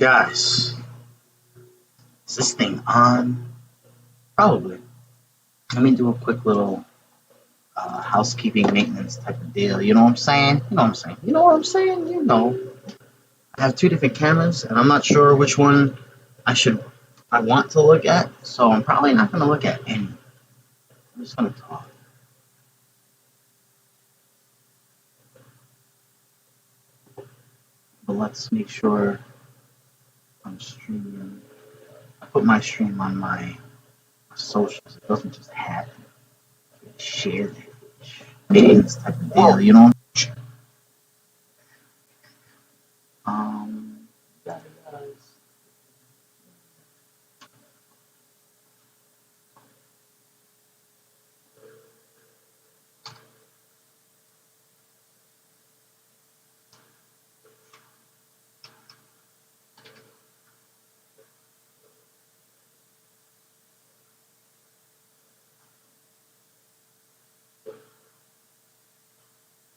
Guys, is this thing on? Probably. Let me do a quick little housekeeping maintenance type of deal. You know what I'm saying? You know what I'm saying? You know what I'm saying? You know. I have two different cameras, and I'm not sure which one I want to look at, so I'm probably not going to look at any. I'm just going to talk. But let's make sure I'm streaming. I put my stream on my socials. It doesn't just happen. Share that maintenance type of deal, you know?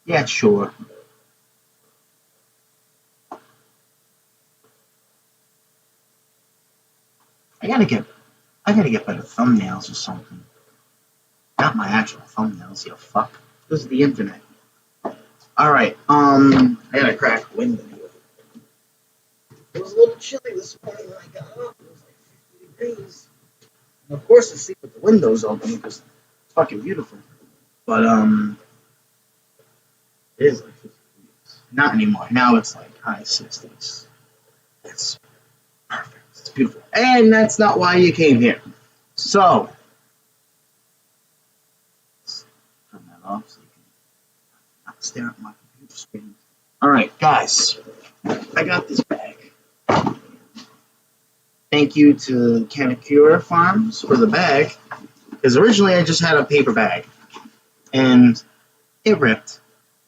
Yeah, sure. I gotta get better thumbnails or something. Not my actual thumbnails, you fuck. This is the internet. Alright, I gotta crack a window. It was a little chilly this morning when I got up. It was like 50 degrees. And of course I sleep with the windows open because it's fucking beautiful. But it is like 50 degrees. Not anymore. Now it's like high 60s. It's perfect. It's beautiful. And that's not why you came here. So let's turn that off so you can not stare at my computer screen. Alright, guys. I got this bag. Thank you to Canacura Farms for the bag. Because originally I just had a paper bag. And it ripped.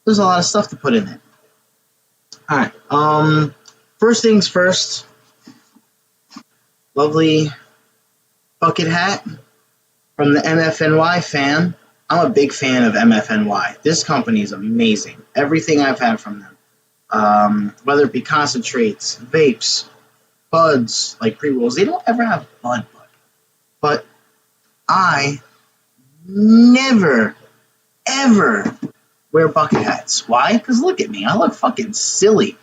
There's a lot of stuff to put in it. Alright, first things first. Lovely bucket hat from the MFNY fan. I'm a big fan of MFNY. This company is amazing. Everything I've had from them. Whether it be concentrates, vapes, buds, like pre-rolls. They don't ever have bud. But I never, ever wear bucket hats. Why? Because look at me. I look fucking silly.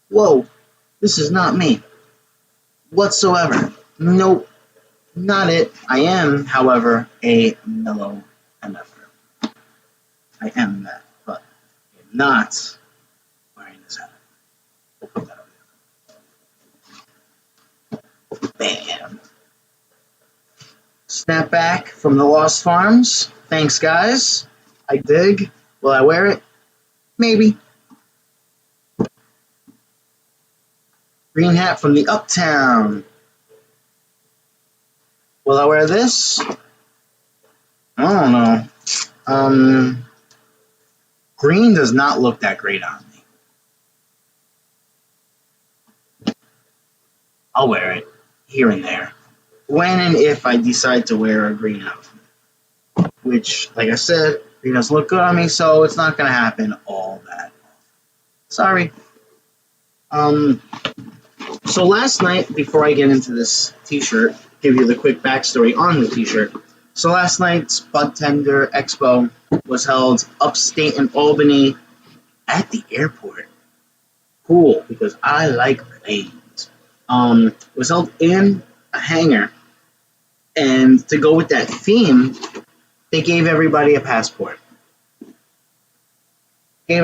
Whoa. This is not me. Whatsoever. Nope. Not it. I am, however, a mellow MFer. I am that. But I'm not wearing this hat. We'll put that over there. Bam. Snapback from the Lost Farms. Thanks, guys. I dig. Will I wear it? Maybe. Green hat from the Uptown. Will I wear this? I don't know. Green does not look that great on me. I'll wear it here and there. When and if I decide to wear a green outfit. Which, like I said, green doesn't look good on me, so it's not going to happen all that often. Sorry. So last night, before I get into this t-shirt, give you the quick backstory on the t-shirt. So last night's Budtender Expo was held upstate in Albany at the airport. Cool, because I like planes. It was held in a hangar, and to go with that theme, they gave everybody a passport. And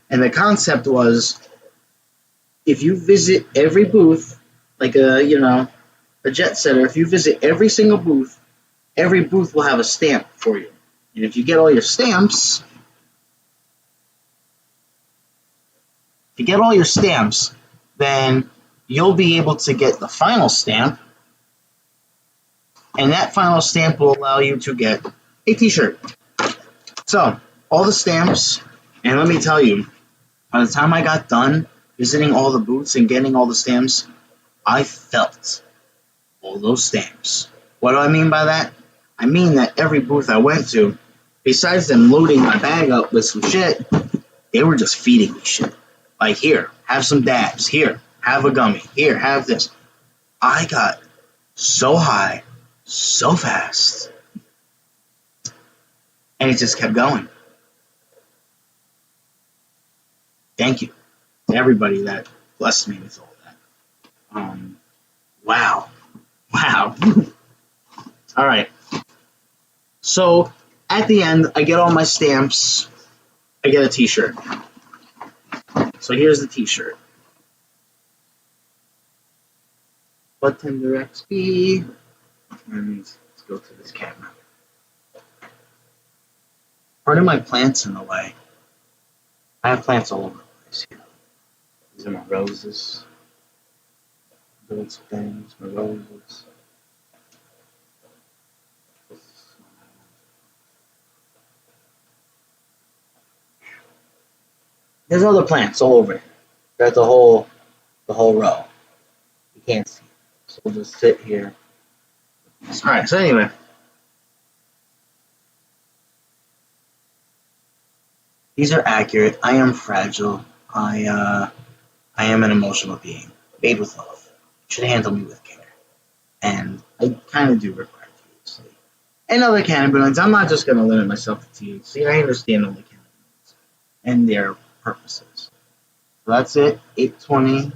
the concept was, if you visit every booth, like a jet setter, if you visit every single booth, every booth will have a stamp for you. And if you get all your stamps, then you'll be able to get the final stamp, and that final stamp will allow you to get a t-shirt. So, all the stamps, and let me tell you, by the time I got done visiting all the booths and getting all the stamps, I felt all those stamps. What do I mean by that? I mean that every booth I went to, besides them loading my bag up with some shit, They were just feeding me shit. Like, here, have some dabs. Here, have a gummy. Here, have this. I got so high, so fast. And it just kept going. Thank you to everybody that blessed me with all that. Wow. Wow. All right. So at the end, I get all my stamps. I get a t-shirt. So here's the t-shirt. Budtender XP. And let's go to this camera. Part of my plants in the way. I have plants all over the place here. These are my roses. Those things, my roses. There's other plants all over. Got the whole row. You can't see. So we'll just sit here. Alright, so anyway. These are accurate. I am fragile. I am an emotional being. Made with love. You should handle me with care. And I kind of do require THC. And other cannabinoids. I'm not just going to limit myself to THC. I understand all the cannabinoids and their purposes. So that's it. 820.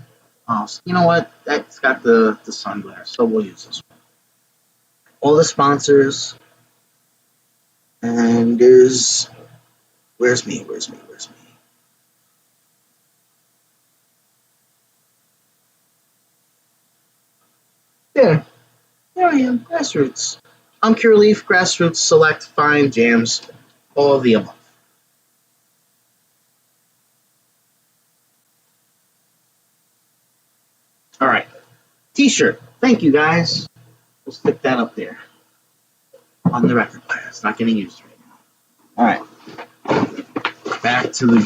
Oh, so you know what? That's got the sun glare, so we'll use this one. All the sponsors. And there's... Where's me? There I am. Grassroots. I'm Cure Leaf, Grassroots, Select, Fine, Jams, all of the above. All right. T-shirt. Thank you, guys. We'll stick that up there on the record player. It's not getting used right now. All right. Back to the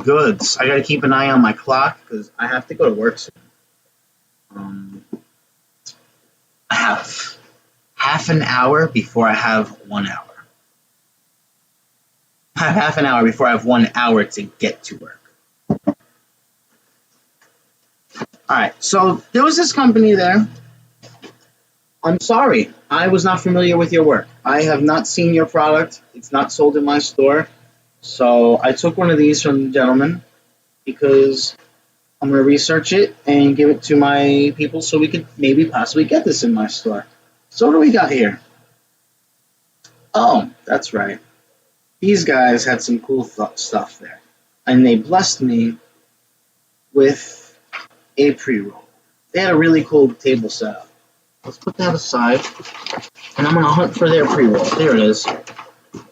goods. I got to keep an eye on my clock because I have to go to work soon. I have half an hour before I have 1 hour. I have half an hour before I have 1 hour to get to work. Alright, so there was this company there. I'm sorry, I was not familiar with your work. I have not seen your product. It's not sold in my store. So I took one of these from the gentleman because I'm going to research it and give it to my people so we could maybe possibly get this in my store. So what do we got here? Oh, that's right. These guys had some cool stuff there. And they blessed me with a pre-roll. They had a really cool table setup. Let's put that aside. And I'm going to hunt for their pre-roll. There it is.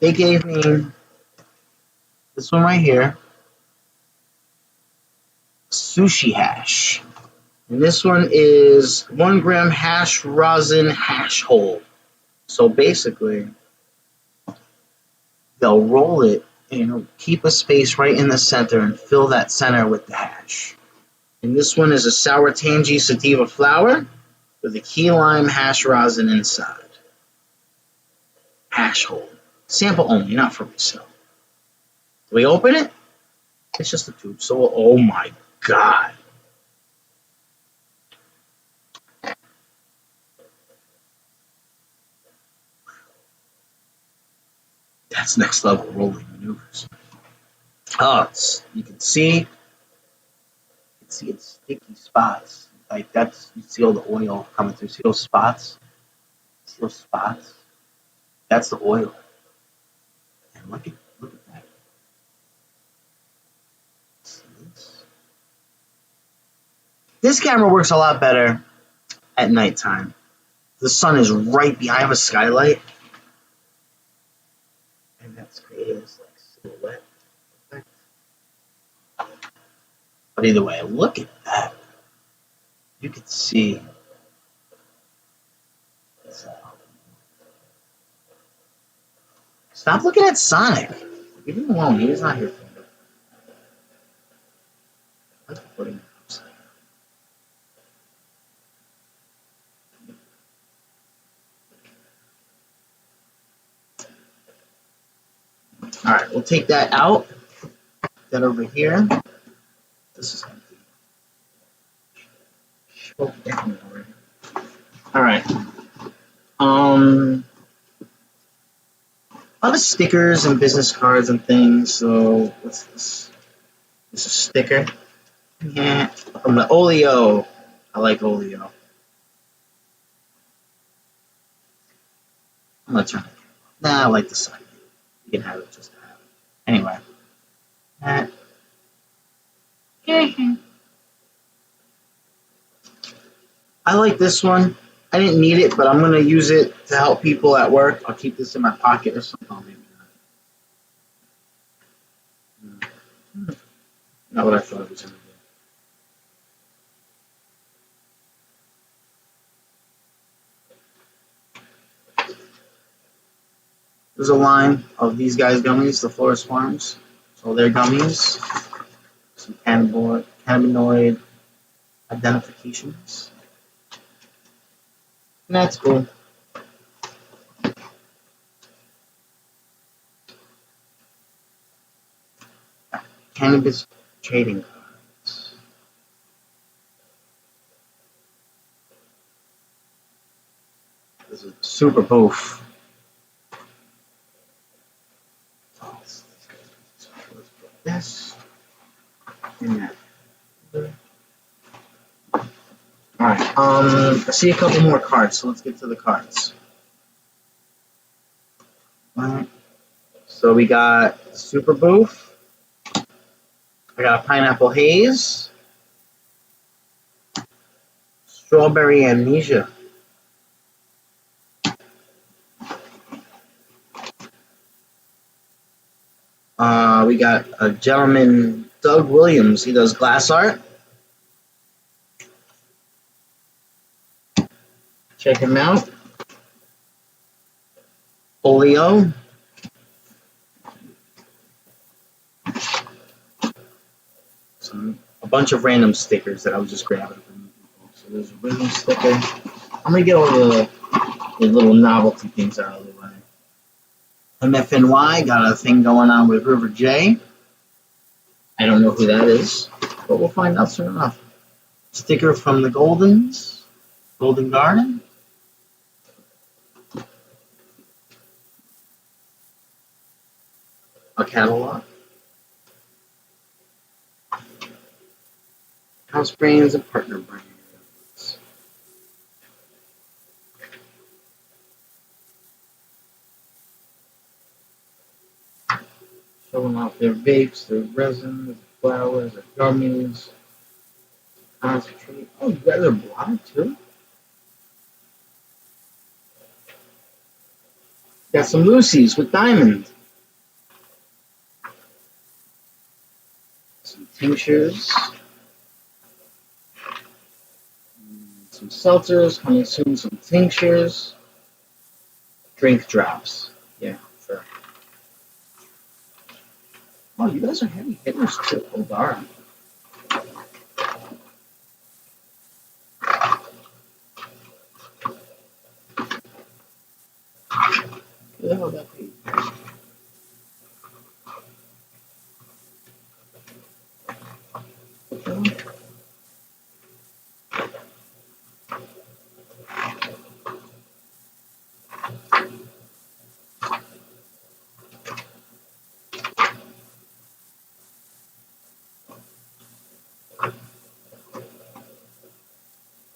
They gave me this one right here. Sushi hash. And this one is 1 gram hash rosin hash hole. So basically, they'll roll it and keep a space right in the center and fill that center with the hash. And this one is a sour tangy sativa flower with a key lime hash rosin inside. Hash hole. Sample only, not for resale. Do we open it? It's just a tube. So, oh my God. That's next level rolling maneuvers. Oh, you can see it's sticky spots. Like that's, you see all the oil coming through. See those spots? See those spots? That's the oil. And look at that. See this? This camera works a lot better at nighttime. The sun is right behind. I have a skylight. And that's creating this like silhouette effect. But either way, look at that. You can see. Stop looking at Sonic. Leave him alone. He's not here for me. I like to put him upside down. Alright, we'll take that out. that over here. This is empty. Oh, all right. A lot of stickers and business cards and things. So what's this? This is a sticker. Yeah, from the Oleo. I like Oleo. I'm gonna turn it. Nah, I like the side. You can have it just to have it. Anyway. I like this one. I didn't need it, but I'm gonna use it to help people at work. I'll keep this in my pocket or something. Oh, maybe not. Not what I thought it was gonna be. There's a line of these guys' gummies, the Florist Farms. So they're gummies. Some cannabinoid identifications. And that's cool. Cannabis trading cards. This is super boof. Let's put this in that. Alright, I see a couple more cards, so let's get to the cards. Alright, so we got Super Boof. I got a Pineapple Haze. Strawberry Amnesia. We got a gentleman, Doug Williams. He does glass art. Check him out. Oleo. A bunch of random stickers that I was just grabbing from people. So there's a random sticker. I'm gonna get all the little novelty things out of the way. MFNY got a thing going on with River J. I don't know who that is, but we'll find out soon enough. Sticker from the Golden Garden. A catalog. House brands and partner brands. Showing off their vapes, their resin, their flowers, their gummies, concentrate. Oh, you guys are blind too? Got some Lucy's with diamond. Some tinctures. Some seltzers, coming soon, some tinctures. Drink drops. Yeah, sure. Oh, you guys are heavy hitters too. Oh, darn. Where the hell that be?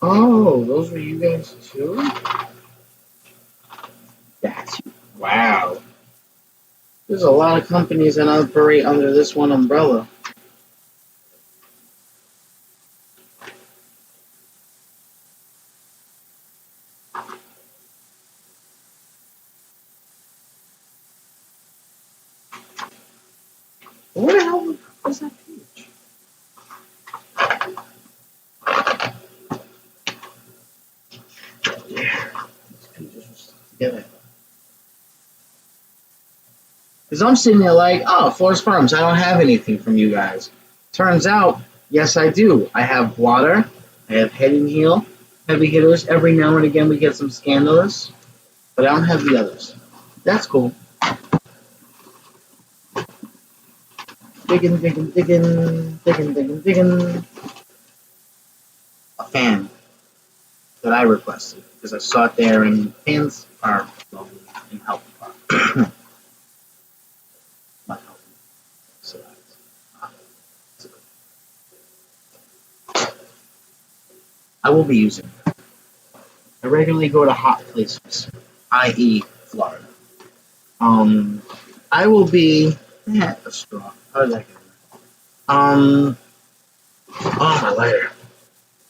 Oh, those were you guys too? That's wow. There's a lot of companies that operate under this one umbrella. Where the hell was that page? Yeah, these pages are stuck together. Because I'm sitting there like, oh, Florist Farms, I don't have anything from you guys. Turns out, yes, I do. I have water. I have Head and Heel, heavy hitters. Every now and again we get some scandalous, but I don't have the others. That's cool. digging. A fan that I requested because I saw it there, and fans are lovely and healthy. Not healthy. So I will be using it. I regularly go to hot places, i.e. Florida. I will be a straw. How did that get in there? Oh, my lighter.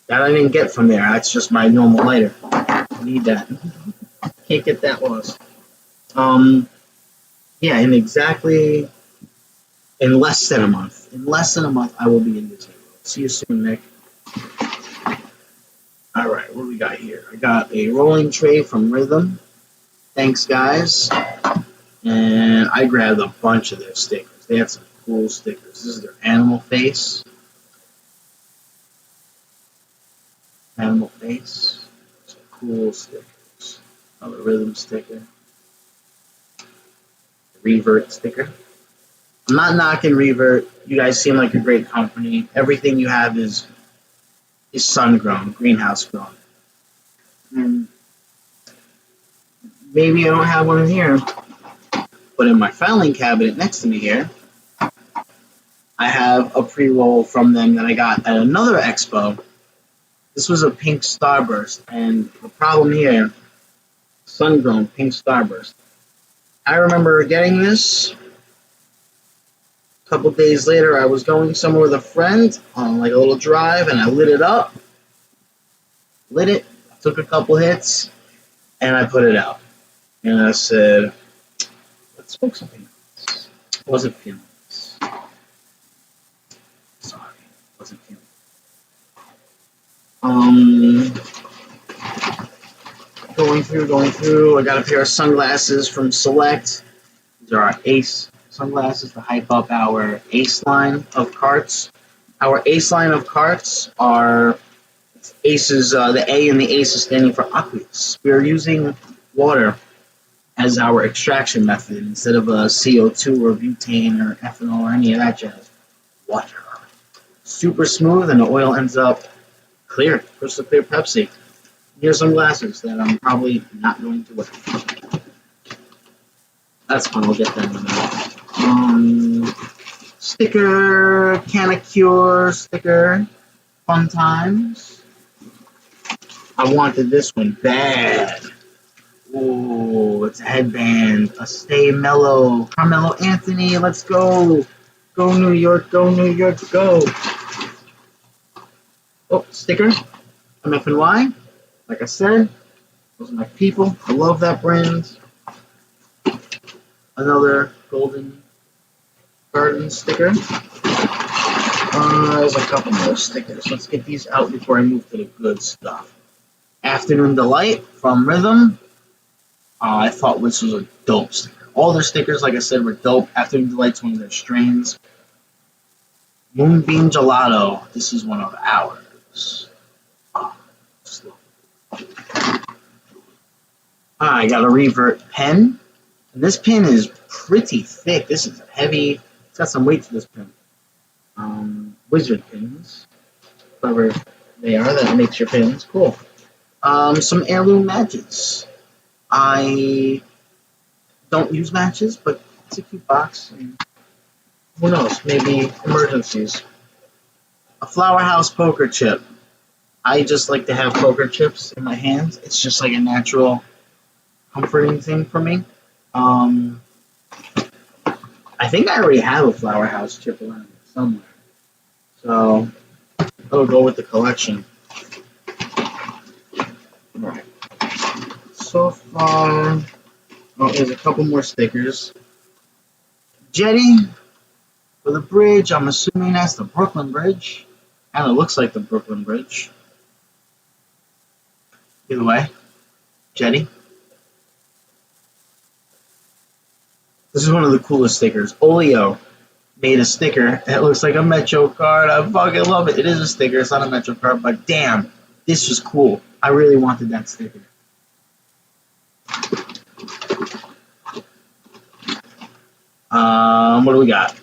That I didn't get from there. That's just my normal lighter. I need that. Can't get that lost. Yeah, in less than a month. In less than a month, I will be in Disney World. See you soon, Nick. All right, what do we got here? I got a rolling tray from Rhythm. Thanks, guys. And I grabbed a bunch of their stickers. They have some cool stickers. This is their animal face. Animal face. Some cool stickers. Another Rhythm sticker. Revert sticker. I'm not knocking Revert. You guys seem like a great company. Everything you have is sun grown, greenhouse grown. And maybe I don't have one in here, but in my filing cabinet next to me here, I have a pre-roll from them that I got at another expo. This was a pink starburst, and the problem here, sun-grown pink starburst. I remember getting this. A couple days later, I was going somewhere with a friend on like a little drive, and I lit it up. Lit it, took a couple hits, and I put it out. And I said, let's smoke something else. Wasn't feeling this. Sorry, wasn't feeling it. Going through. I got a pair of sunglasses from Select. These are our Ace sunglasses to hype up our Ace line of carts. Our Ace line of carts are Aces, the A in the Ace is standing for aqueous. We are using water as our extraction method instead of a CO2 or butane or ethanol or any of that jazz. Water. Super smooth, and the oil ends up clear, crystal clear Pepsi. Here's some glasses that I'm probably not going to wear. That's fun, I'll get that in a minute. Sticker, Canacure sticker, fun times. I wanted this one bad. Oh, it's a headband. A Stay Mellow. Carmelo Anthony, let's go. Go New York, go New York, go. Oh, sticker. MFNY. Like I said, those are my people. I love that brand. Another Golden Garden sticker. There's a couple more stickers. Let's get these out before I move to the good stuff. Afternoon Delight from Rhythm. I thought this was a dope sticker. All their stickers, like I said, were dope. Afternoon Delight's one of their strains. Moonbeam Gelato. This is one of ours. I got a Revert pen. And this pen is pretty thick. This is heavy. It's got some weight to this pen. Wizard pins. Whatever they are, that makes your pins cool. Some heirloom matches. I don't use matches, but it's a cute box. And who knows? Maybe emergencies. A Flower House poker chip. I just like to have poker chips in my hands. It's just like a natural, comforting thing for me. I think I already have a Flower House chip around here somewhere. So, that'll go with the collection. Alright. So far, there's a couple more stickers. Jetty for the bridge. I'm assuming that's the Brooklyn Bridge. Kind of looks like the Brooklyn Bridge. Either way, Jetty. This is one of the coolest stickers. Olio made a sticker that looks like a Metro card. I fucking love it. It is a sticker. It's not a Metro card, but damn, this was cool. I really wanted that sticker. What do we got?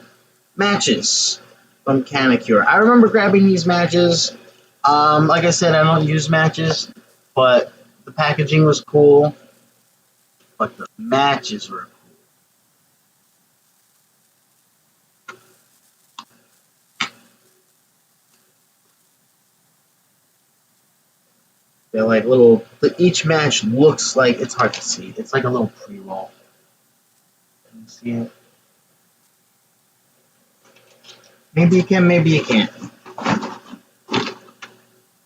matches from Canicure. I remember grabbing these matches. Like I said, I don't use matches, but the packaging was cool. But the matches were cool. They're like little. Each match looks like it's hard to see. It's like a little pre-roll. Can you see it? Maybe you can, maybe you can't.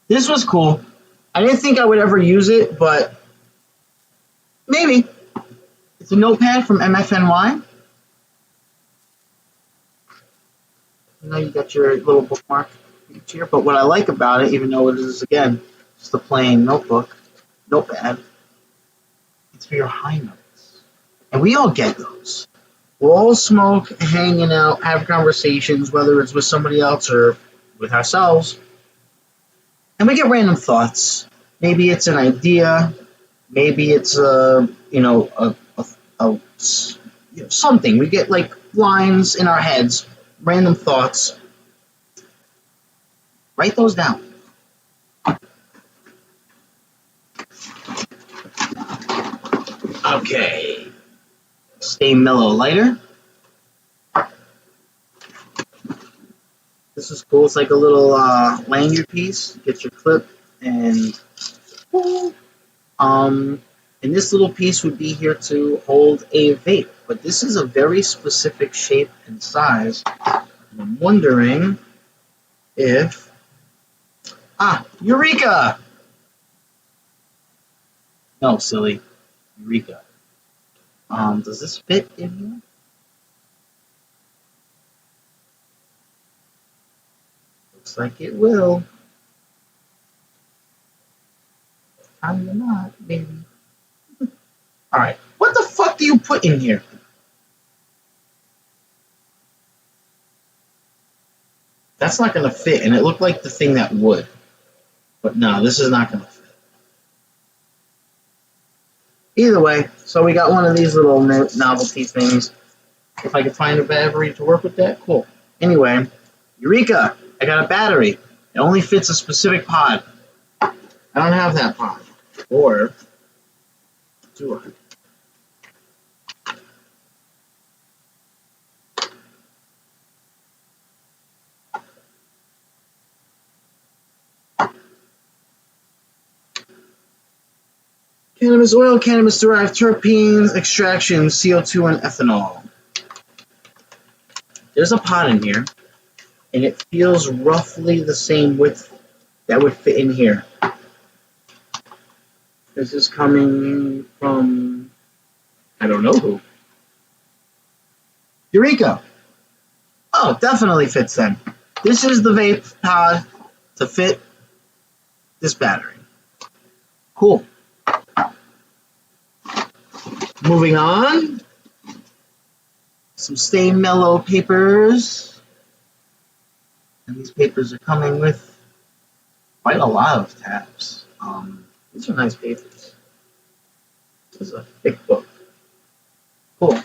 This was cool. I didn't think I would ever use it, but maybe. It's a notepad from MFNY. You know, you got your little bookmark here, but what I like about it, even though it is, again, just a plain notepad, it's for your high notes. And we all get those. We'll all smoke, hanging out, have conversations, whether it's with somebody else or with ourselves. And we get random thoughts. Maybe it's an idea. Maybe it's something. We get like lines in our heads, random thoughts. Write those down. Okay. Stay mellow lighter. This is cool. It's like a little lanyard piece. Get your clip and and this little piece would be here to hold a vape. But this is a very specific shape and size. And I'm wondering if Eureka! No, silly. Eureka. Does this fit in here? Looks like it will. Kinda not, maybe. Alright. What the fuck do you put in here? That's not gonna fit, and it looked like the thing that would. But no, this is not gonna fit. Either way, so we got one of these little novelty things. If I could find a battery to work with that, cool. Anyway, Eureka! I got a battery. It only fits a specific pod. I don't have that pod. Or do I? Cannabis oil, cannabis-derived terpenes, extraction, CO2, and ethanol. There's a pot in here, and it feels roughly the same width that would fit in here. This is coming from, I don't know who. Eureka! Oh, definitely fits then. This is the vape pod to fit this battery. Cool. Moving on. Some Stay Mellow papers. And these papers are coming with quite a lot of tabs. These are nice papers. This is a thick book. Cool.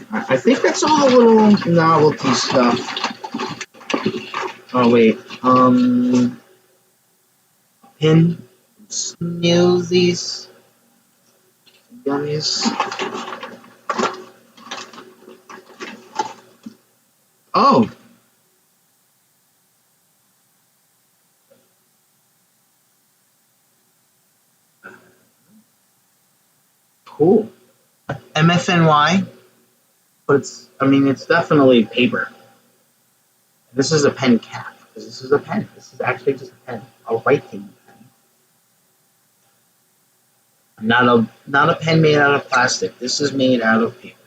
I think that's all the little novelty stuff. Oh wait. Pin. Snoozies. Gummies. Oh. Cool. MFNY, but it's definitely paper. This is a pen cap. This is a pen. This is actually just a pen, a writing pen. Not a pen made out of plastic. This is made out of paper.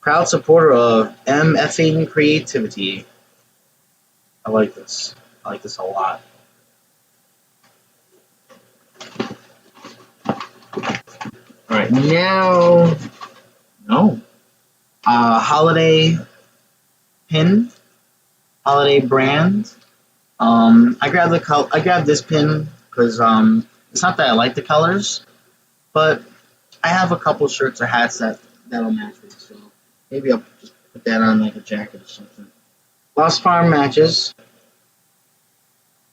Proud supporter of MFing creativity. I like this. I like this a lot. Alright, now, holiday pin, holiday brand. I grabbed this pin because it's not that I like the colors, but I have a couple shirts or hats that that'll match with it. So maybe I'll just put that on like a jacket or something. Lost Farm matches.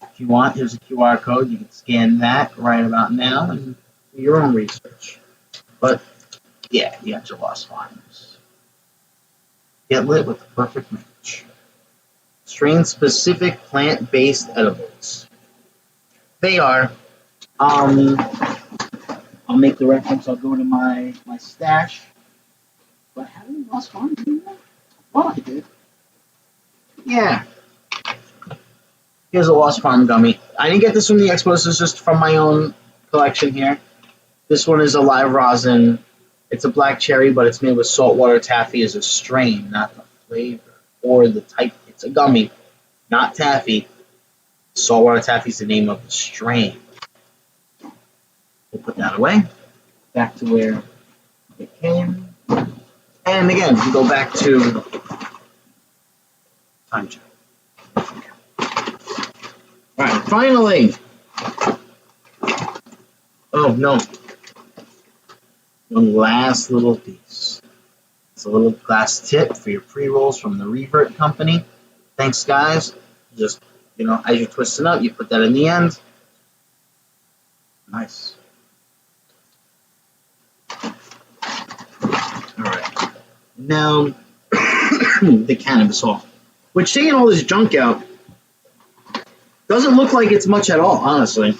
If you want, here's a QR code. You can scan that right about now and do your own research. But yeah, you got your Lost Farms. Get lit with the perfect match. Strain-specific plant-based edibles. They are. I'll make the reference. I'll go to my stash. But how did Lost Farms do that? Well, I did. Yeah. Here's a Lost Farm gummy. I didn't get this from the expo. This is just from my own collection here. This one is a live rosin. It's a black cherry, but it's made with saltwater taffy as a strain, not the flavor or the type. It's a gummy, not taffy. Saltwater taffy is the name of the strain. We'll put that away. Back to where it came. And again, we go back to time check. All right, finally. Oh, no. One last little piece. It's a little glass tip for your pre-rolls from the Revert Company. Thanks, guys. Just, as you're twisting up, you put that in the end. Nice. All right. Now, the cannabis haul. Which, taking all this junk out, doesn't look like it's much at all, honestly.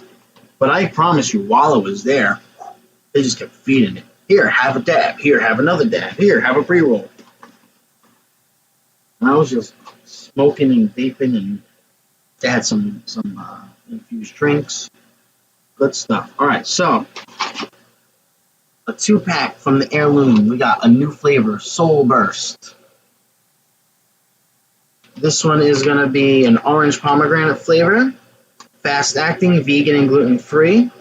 But I promise you, while it was there, they just kept feeding it. Here, have a dab. Here, have another dab. Here, have a pre-roll. And I was just smoking and vaping, and they had some infused drinks. Good stuff. All right, so a 2-pack from the Heirloom. We got a new flavor, Soul Burst. This one is going to be an orange pomegranate flavor, fast-acting, vegan, and gluten-free.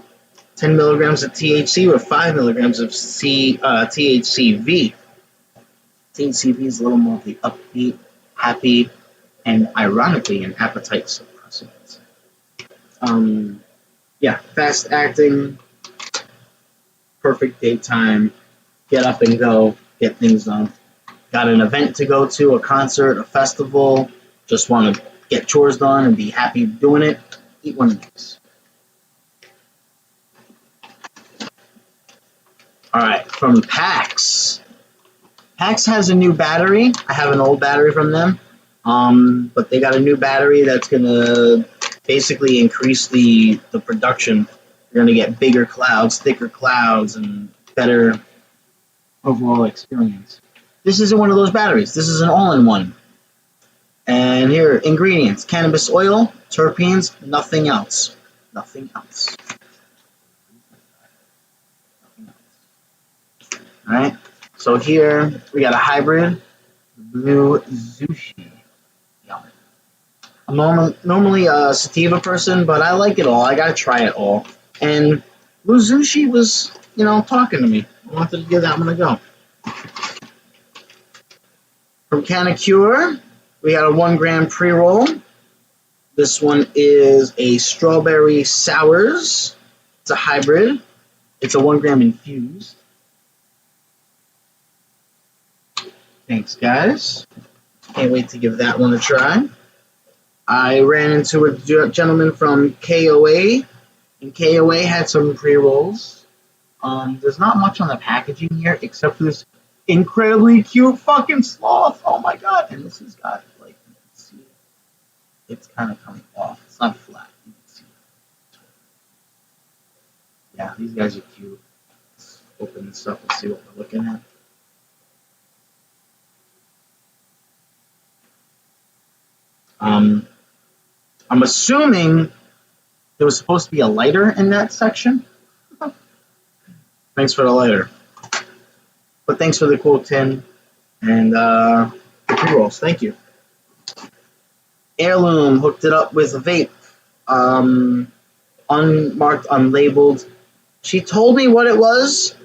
10 milligrams of THC with 5 milligrams of THCV. THCV is a little more of the upbeat, happy, and ironically an appetite suppressant. Yeah, fast-acting, perfect daytime, get up and go, get things done. Got an event to go to, a concert, a festival, just want to get chores done and be happy doing it, eat one of these. All right, from PAX. PAX has a new battery. I have an old battery from them, but they got a new battery that's going to basically increase the production. You're going to get bigger clouds, thicker clouds, and better overall experience. This isn't one of those batteries. This is an all-in-one. And here, ingredients: cannabis oil, terpenes, nothing else. Nothing else. All right. So here we got a hybrid, blue Zushi. Yum. I'm normally a sativa person, but I like it all. I gotta try it all. And blue Zushi was, talking to me. I wanted to give that one a go. From Canacure, we got a 1 gram pre-roll. This one is a strawberry sours. It's a hybrid. It's a 1 gram infused. Thanks, guys. Can't wait to give that one a try. I ran into a gentleman from KOA, and KOA had some pre-rolls. There's not much on the packaging here, except for this incredibly cute fucking sloth. Oh my god. And this has got, you can see it. It's kind of coming off. It's not flat. You can see it. Yeah, these guys are cute. Let's open this up and see what we're looking at. I'm assuming there was supposed to be a lighter in that section. Thanks for the lighter. But thanks for the cool tin and the pre-rolls. Thank you. Heirloom hooked it up with a vape. Unmarked, unlabeled. She told me what it was.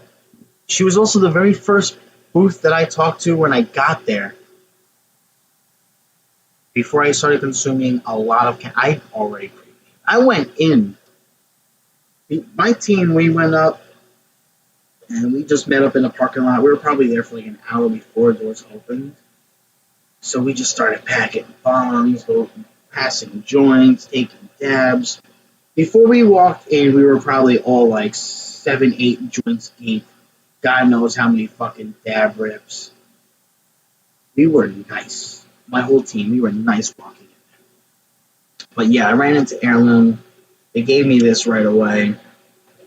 She was also the very first booth that I talked to when I got there. Before I started consuming a lot of I already I went in. My team, we went up And we just met up in the parking lot. We were probably there for like an hour before doors opened. So we just started packing bombs, passing joints, taking dabs. Before we walked in, we were probably all like 7, 8 joints deep. God knows how many fucking dab rips. We were nice. My whole team, we were nice walking in there. But yeah, I ran into Heirloom. They gave me this right away,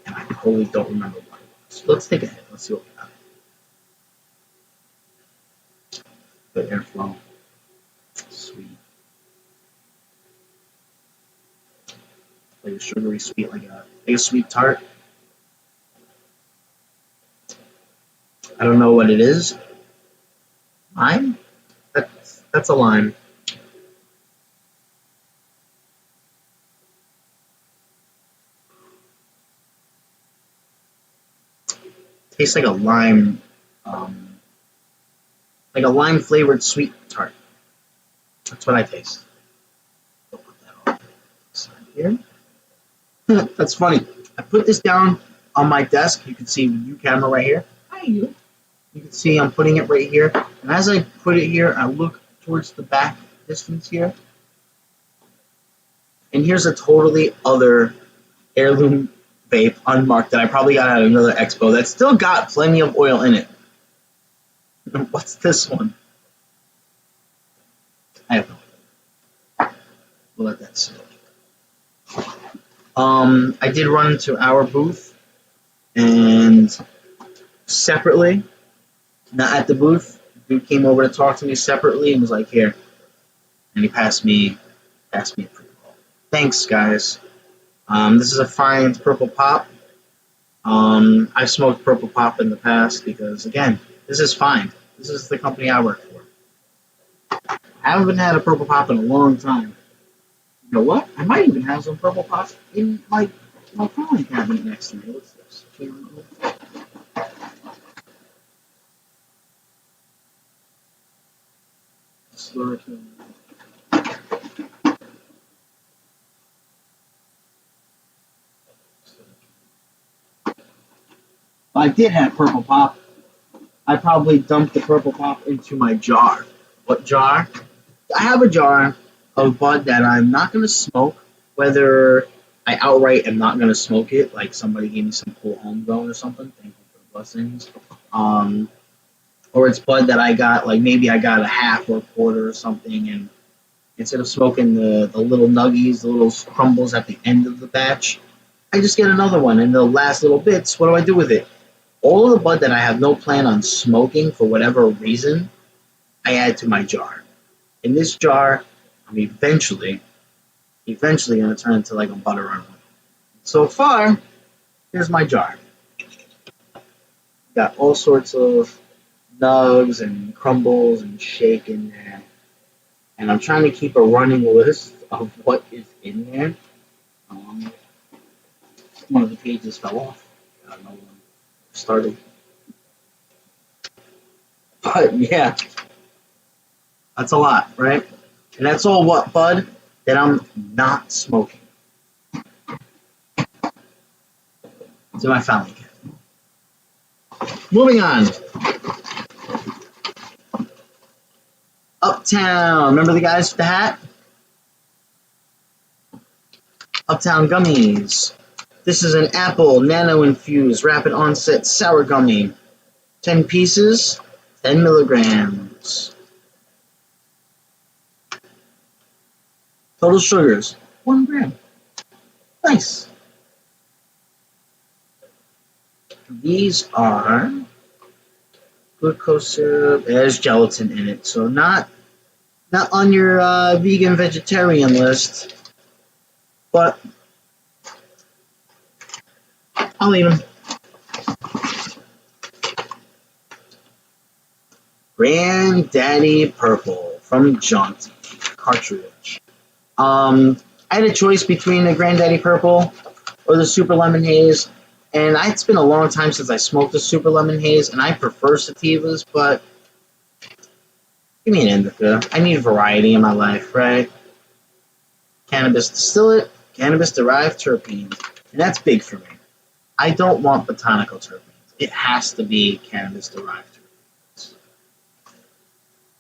and I totally don't remember what it was. Let's take a hit. Let's see what we got. Good airflow. Sweet. Like a sugary sweet, like a sweet tart. I don't know what it is. Lime? That's a lime. Tastes like a lime, flavored sweet tart. That's what I taste. I'll put that on the side here. That's funny. I put this down on my desk. You can see view camera right here. Hi, you. You can see I'm putting it right here. And as I put it here, I look towards the back distance here. And here's a totally other Heirloom vape, unmarked, that I probably got at another expo that still got plenty of oil in it. What's this one? I have no idea. We'll let that sit. I did run into our booth, and separately, not at the booth, the dude came over to talk to me separately and was like, here. And he passed me a purple. Thanks, guys. This is a fine purple pop. I've smoked purple pop in the past because, again, this is fine. This is the company I work for. I haven't had a purple pop in a long time. You know what? I might even have some purple pops in my filing cabinet next to me. What's this? If I did have purple pop, I probably dumped the purple pop into my jar. What jar? I have a jar of bud that I'm not going to smoke, whether I outright am not going to smoke it, like somebody gave me some cool homegrown or something, thank you for the blessings, or it's bud that I got, like maybe I got a half or a quarter or something, and instead of smoking the little nuggies, the little crumbles at the end of the batch, I just get another one, and the last little bits, what do I do with it? All of the bud that I have no plan on smoking for whatever reason, I add to my jar. In this jar, I'm eventually going to turn into like a butter run. So far, here's my jar. Got all sorts of nugs and crumbles and shake in there. And I'm trying to keep a running list of what is in there. One of the pages fell off. I don't know when it started. But yeah, that's a lot, right? And that's all what, bud? That I'm not smoking. It's in my family kit. Moving on. Uptown. Remember the guys with the hat? Uptown gummies. This is an apple nano-infused rapid onset sour gummy. 10 pieces, 10 milligrams. Total sugars, 1 gram. Nice. These are glucose syrup. There's gelatin in it, so not on your vegan vegetarian list, but I'll eat them. Granddaddy Purple from Jaunty cartridge. I had a choice between the Granddaddy Purple or the Super Lemon Haze, and it's been a long time since I smoked the Super Lemon Haze, and I prefer sativas, but give me an indica. I need variety in my life, right? Cannabis distillate, cannabis-derived terpenes, and that's big for me. I don't want botanical terpenes. it has to be cannabis derived.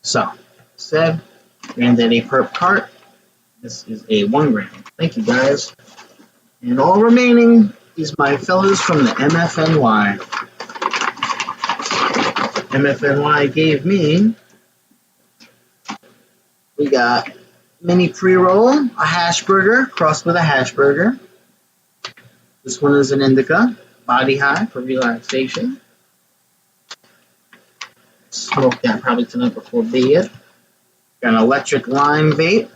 So, said, Granddaddy Perp Cart. This is a 1 gram. Thank you guys. And all remaining is my fellas from the MFNY. MFNY gave me, we got mini pre-roll, a hash burger crossed with a hash burger. This one is an indica, body high for relaxation. Smoke that probably tonight before bed. Got an electric lime vape.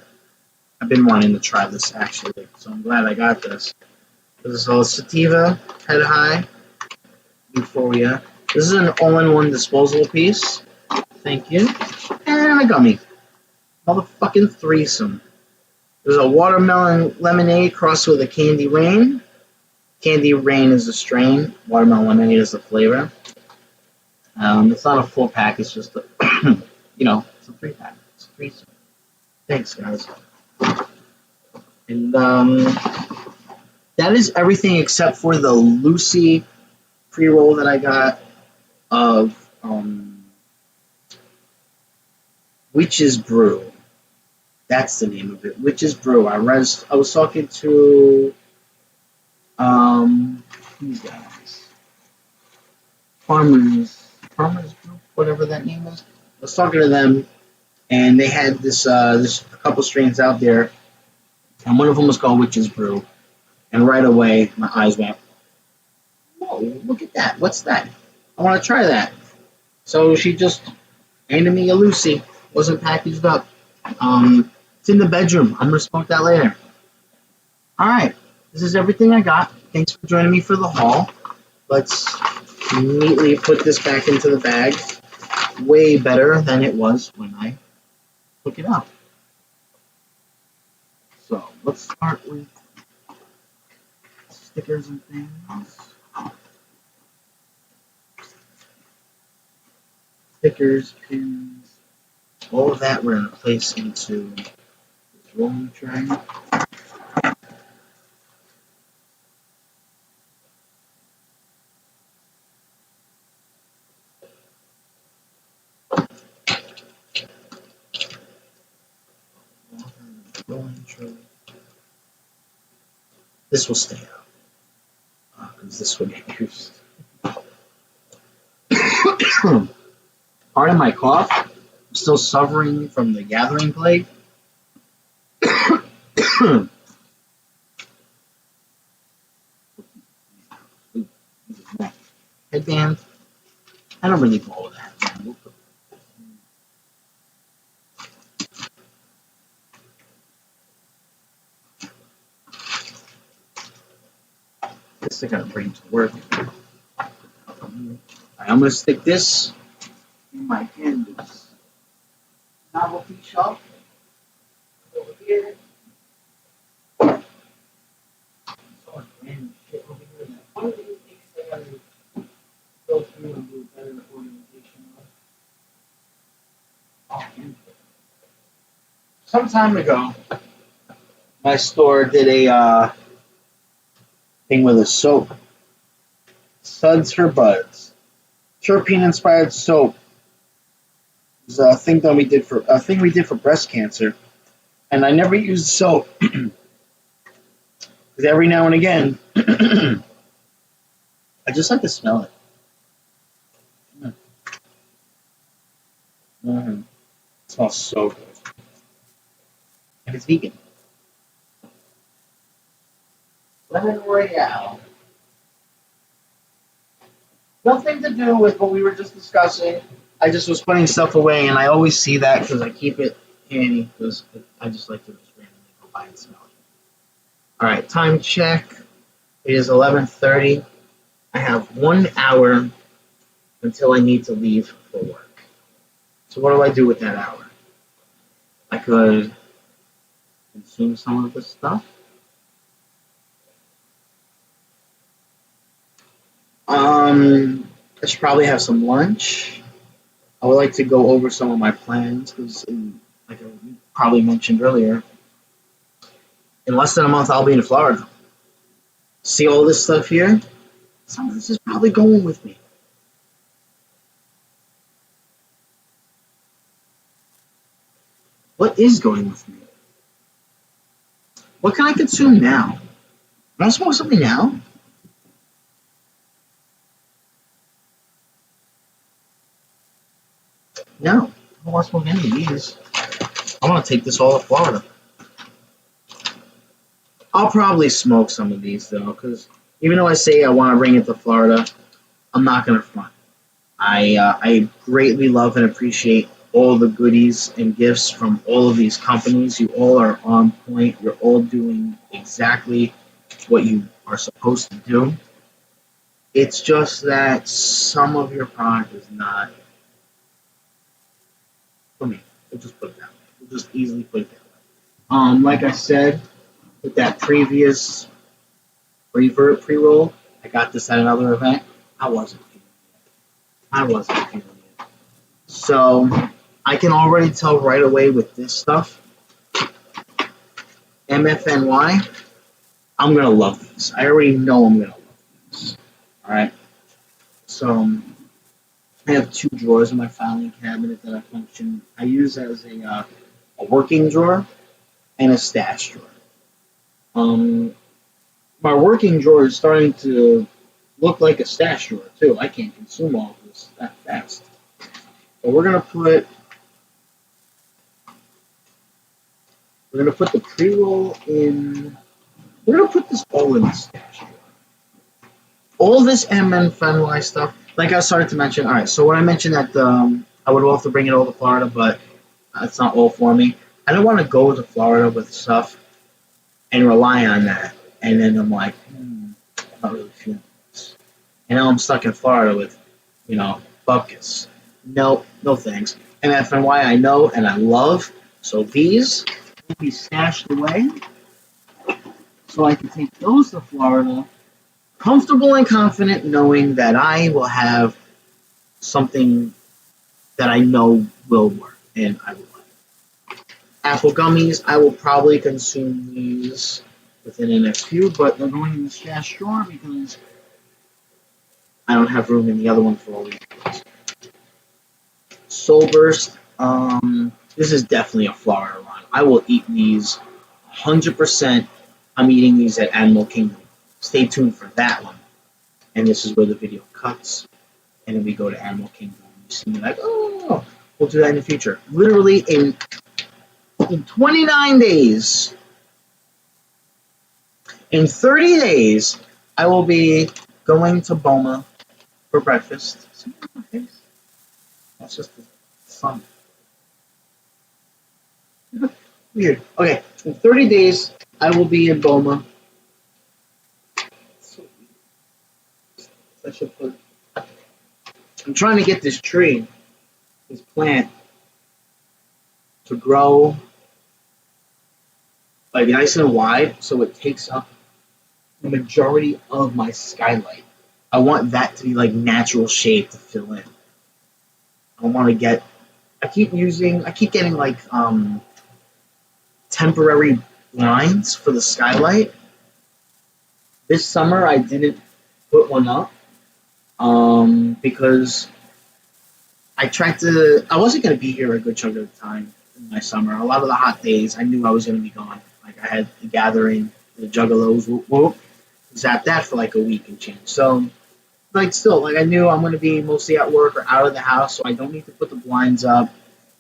I've been wanting to try this actually, so I'm glad I got this. This is all sativa, head high, euphoria. This is an all-in-one disposable piece. Thank you. And a gummy. Motherfucking threesome. There's a watermelon lemonade crossed with a candy rain. Candy rain is the strain. Watermelon lemonade is the flavor. It's not a full pack. It's just a, it's a 3-pack. It's a threesome. Thanks, guys. And that is everything except for the Lucy pre-roll that I got of Witch's Brew. That's the name of it. Witch's Brew. I was talking to these guys. Farmers Group, whatever that name is. I was talking to them, and they had this a couple strains out there, and one of them was called Witch's Brew. And right away, my eyes went, whoa, look at that. What's that? I want to try that. So she just handed me a Lucy. Wasn't packaged up. It's in the bedroom. I'm going to smoke that later. All right. This is everything I got. Thanks for joining me for the haul. Let's neatly put this back into the bag. Way better than it was when I took it out. So let's start with stickers and things. Stickers, pins, all of that we're going to place into this rolling tray. This will stay out because this will get used. Pardon my cough. I'm still suffering from the gathering plague. Headband. I don't really go with that. This I gotta bring to work. I'm gonna stick this in my canvas novelty shop over here. So much random shit over here. One of these things they gotta go through and do better organization of. Some time ago, my store did a thing with a soap. Suds for Buds. Terpene inspired soap. It was a thing that we did for breast cancer. And I never used soap. Because every now and again I just like to smell it. It smells so good. And it's vegan. Lemon Royale. Nothing to do with what we were just discussing. I just was putting stuff away, and I always see that because I keep it handy because I just like to just randomly go by and smell it. All right, time check. It is 11:30. I have 1 hour until I need to leave for work. So what do I do with that hour? I could consume some of this stuff. I should probably have some lunch. I would like to go over some of my plans because, like I probably mentioned earlier, in less than a month I'll be in Florida. See all this stuff here? Some of this is probably going with me. What is going with me? What can I consume now? Can I smoke something now? No. I don't want to smoke any of these. I want to take this all to Florida. I'll probably smoke some of these though, because even though I say I want to bring it to Florida, I'm not gonna front. I greatly love and appreciate all the goodies and gifts from all of these companies. You all are on point. You're all doing exactly what you are supposed to do. It's just that some of your product is not for me. We'll just put it that way. We'll just easily put it that way. Like I said, with that previous revert pre-roll, I got this at another event. I wasn't feeling it. I wasn't feeling it. So I can already tell right away with this stuff, MFNY, I'm gonna love this. I already know I'm gonna love this. All right. So I have two drawers in my filing cabinet that I function. I use as a working drawer and a stash drawer. Um, my working drawer is starting to look like a stash drawer too. I can't consume all of this that fast. So we're gonna put the pre-roll in. We're gonna put this all in the stash drawer. All this MFNY stuff, like I started to mention. All right, so when I mentioned that I would love to bring it all to Florida, but it's not all for me. I don't want to go to Florida with stuff and rely on that, and then I'm like, I'm not really feeling this. And now I'm stuck in Florida with, buckets. No, no thanks. MFNY I know and I love, so these will be stashed away, so I can take those to Florida, comfortable and confident, knowing that I will have something that I know will work and I will like. Apple gummies, I will probably consume these within the next few, but they're going in the stash drawer because I don't have room in the other one for all these things. Soul Burst, this is definitely a Florida run. I will eat these 100%. I'm eating these at Animal Kingdom. Stay tuned for that one. And this is where the video cuts, and then we go to Animal Kingdom. You see me like, oh, we'll do that in the future. Literally in 29 days, in 30 days, I will be going to Boma for breakfast. See my face? That's just the sun. Weird. Okay, in 30 days, I will be in Boma. So I should put. I'm trying to get this tree, this plant, to grow like nice and wide, so it takes up the majority of my skylight. I want that to be like natural shade to fill in. I want to get. I keep getting like temporary lines for the skylight. This summer I didn't put one up because I wasn't going to be here a good chunk of the time in my summer. A lot of the hot days, I knew I was going to be gone. Like I had the gathering, the juggalos, whoop, whoop, zap that for like a week and change. So, like still, like I knew I'm going to be mostly at work or out of the house, so I don't need to put the blinds up.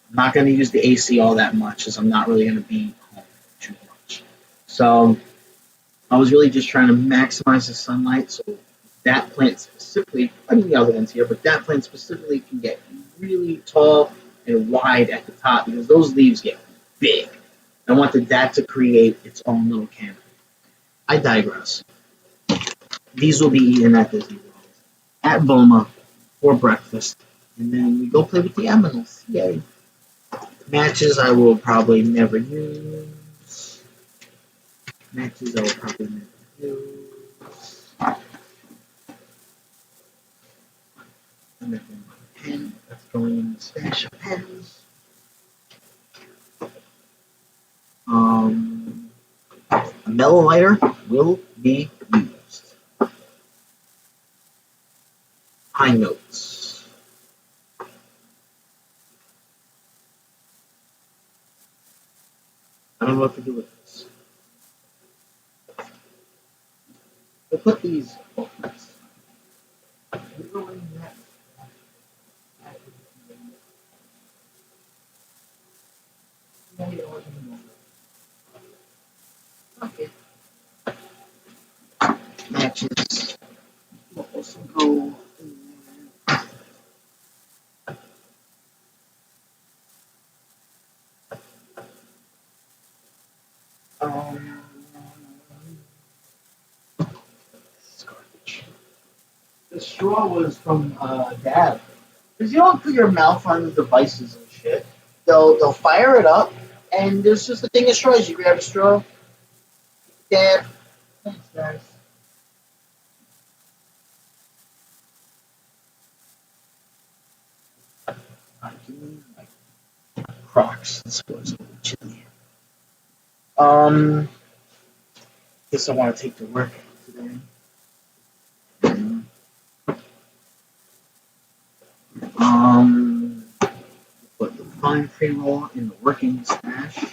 I'm not going to use the AC all that much, because I'm not really going to be home too much. So, I was really just trying to maximize the sunlight, so that plant specifically, I mean the other ones here, but that plant specifically can get really tall and wide at the top because those leaves get big. I wanted that to create its own little canopy. I digress. These will be eaten at Disney World, at Boma, for breakfast, and then we go play with the animals. Yay! Matches I will probably never use. Matches I will probably never use. And then my pen, that's going in the stash of pens. A mellow lighter will be used. High notes. I don't know what to do with this. We'll put these. Oh, okay. Matches. We'll also go in there. This is garbage. The straw was from Dad. Because you don't put your mouth on the devices and shit. They'll fire it up, and there's just a thing of straws. You grab a straw, dab. Thanks, guys. Give me my Crocs. This was a little chilly. Guess I want to take to work today. Put the fine pre-roll in the working stash.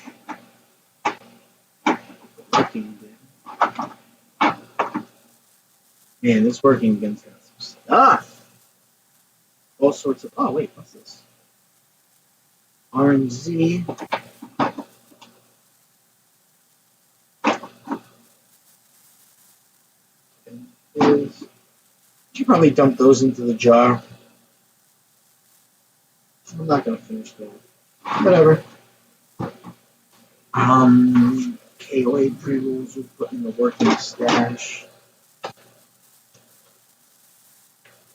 Working bin. Man, this working bin's got some stuff. All sorts of. Oh wait, what's this? RMZ. Should probably dump those into the jar. I'm not gonna finish that. Whatever. KOA pre-rolls we'll put in the working stash.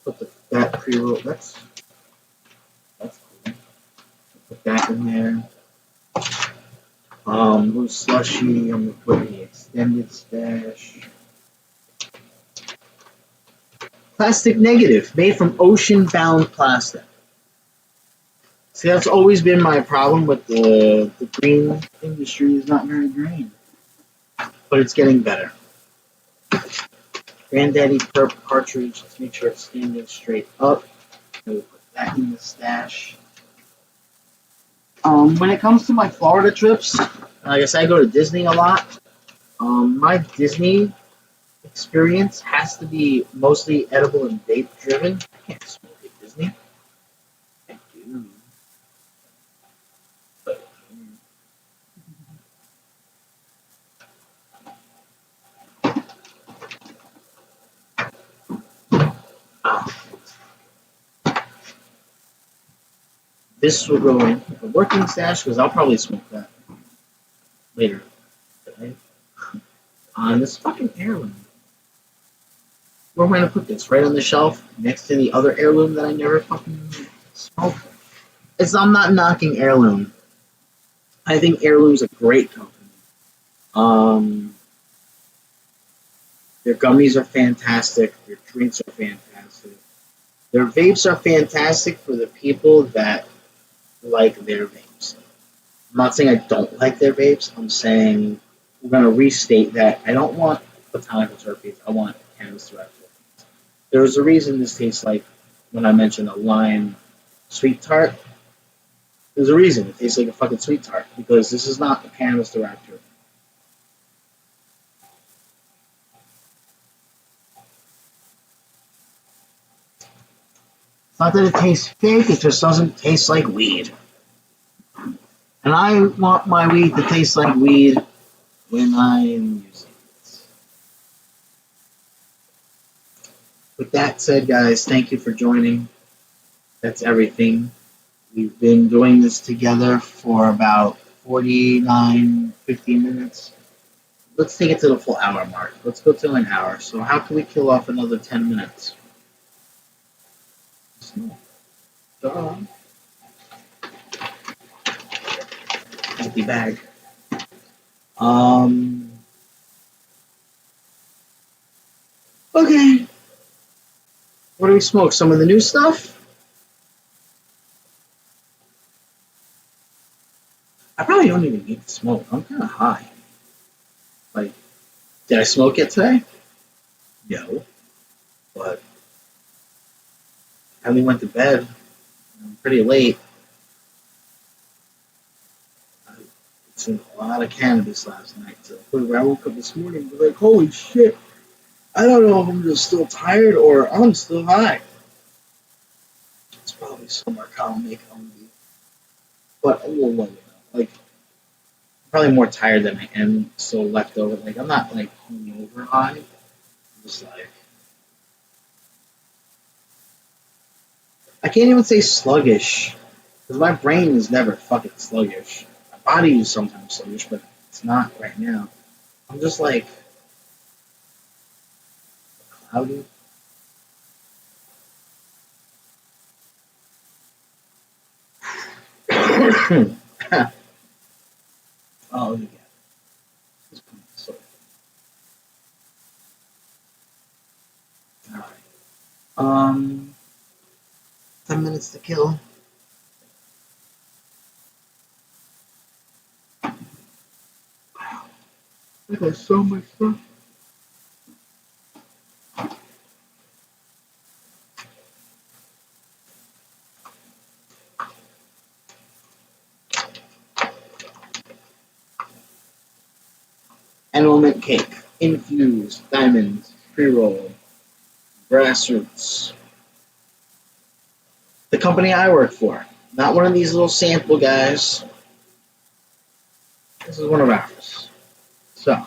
Put that pre-roll. That's cool. Put that in there. Blue slushy. I'm gonna put in the extended stash. Plastic negative, made from ocean-bound plastic. See, that's always been my problem with the green industry. Is not very green, but it's getting better. Granddaddy Perp cartridge. Let's make sure it's standing straight up. We'll put that in the stash. When it comes to my Florida trips, I guess I go to Disney a lot. My Disney experience has to be mostly edible and vape driven. I can't smoke at Disney. I do. But, this will go in the working stash because I'll probably smoke that later. On this fucking heirloom. Where am I gonna put this? Right on the shelf next to the other heirloom that I never fucking smoked. I'm not knocking heirloom. I think heirloom's a great company. Their gummies are fantastic. Their drinks are fantastic. Their vapes are fantastic for the people that like their vapes. I'm not saying I don't like their vapes. I'm saying we're gonna restate that I don't want botanical terpenes. I want cannabis derived. There's a reason this tastes like when I mentioned a lime sweet tart. There's a reason it tastes like a fucking sweet tart because this is not a cannabis derived terpene. It's not that it tastes fake, it just doesn't taste like weed. And I want my weed to taste like weed when I am using it. With that said, guys, thank you for joining. That's everything. We've been doing this together for about 49, 50 minutes. Let's take it to the full hour mark. Let's go to an hour. So how can we kill off another 10 minutes? Empty bag. Okay. What do we smoke? Some of the new stuff? I probably don't even need to smoke. I'm kind of high. Like, did I smoke it today? No. But I only went to bed pretty late. Took a lot of cannabis last night. So when I woke up this morning, I was like, holy shit. I don't know if I'm just still tired or I'm still high. It's probably somewhere column A, column B. But I will let you know. Like, I'm probably more tired than I am, so left over. Like, I'm not like hungover high. I'm just like, I can't even say sluggish. Because my brain is never fucking sluggish. My body is sometimes sluggish, but it's not right now. I'm just like cloudy. Oh, yeah. Alright. 10 minutes to kill. Wow. There's so much stuff. Animal mint cake, infused, diamonds, pre-roll, grassroots. The company I work for, not one of these little sample guys. This is one of ours. So,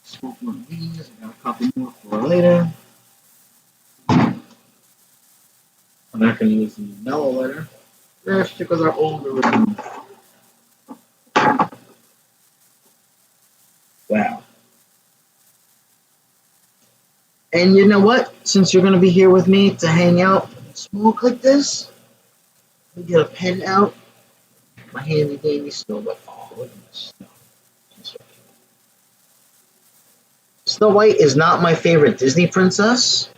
smoke one of these. I got a couple more for later. I'm not going to use the mellow lighter. Let's stick with our older one. Wow. And you know what? Since you're going to be here with me to hang out and smoke like this, let me get a pen out. My handy dandy snow, but oh, look at this snow. Snow White is not my favorite Disney princess.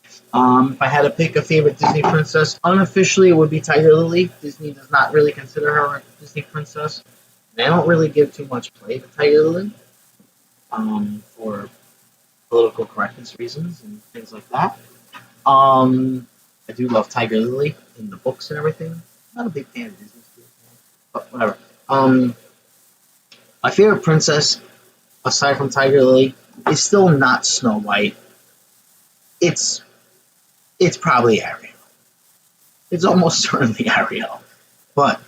If I had to pick a favorite Disney princess, unofficially it would be Tiger Lily. Disney does not really consider her a Disney princess. They don't really give too much play to Tiger Lily for political correctness reasons and things like that. I do love Tiger Lily in the books and everything. I'm not a big fan of Disney, but whatever. My favorite princess, aside from Tiger Lily, is still not Snow White. It's probably Ariel. It's almost certainly Ariel. But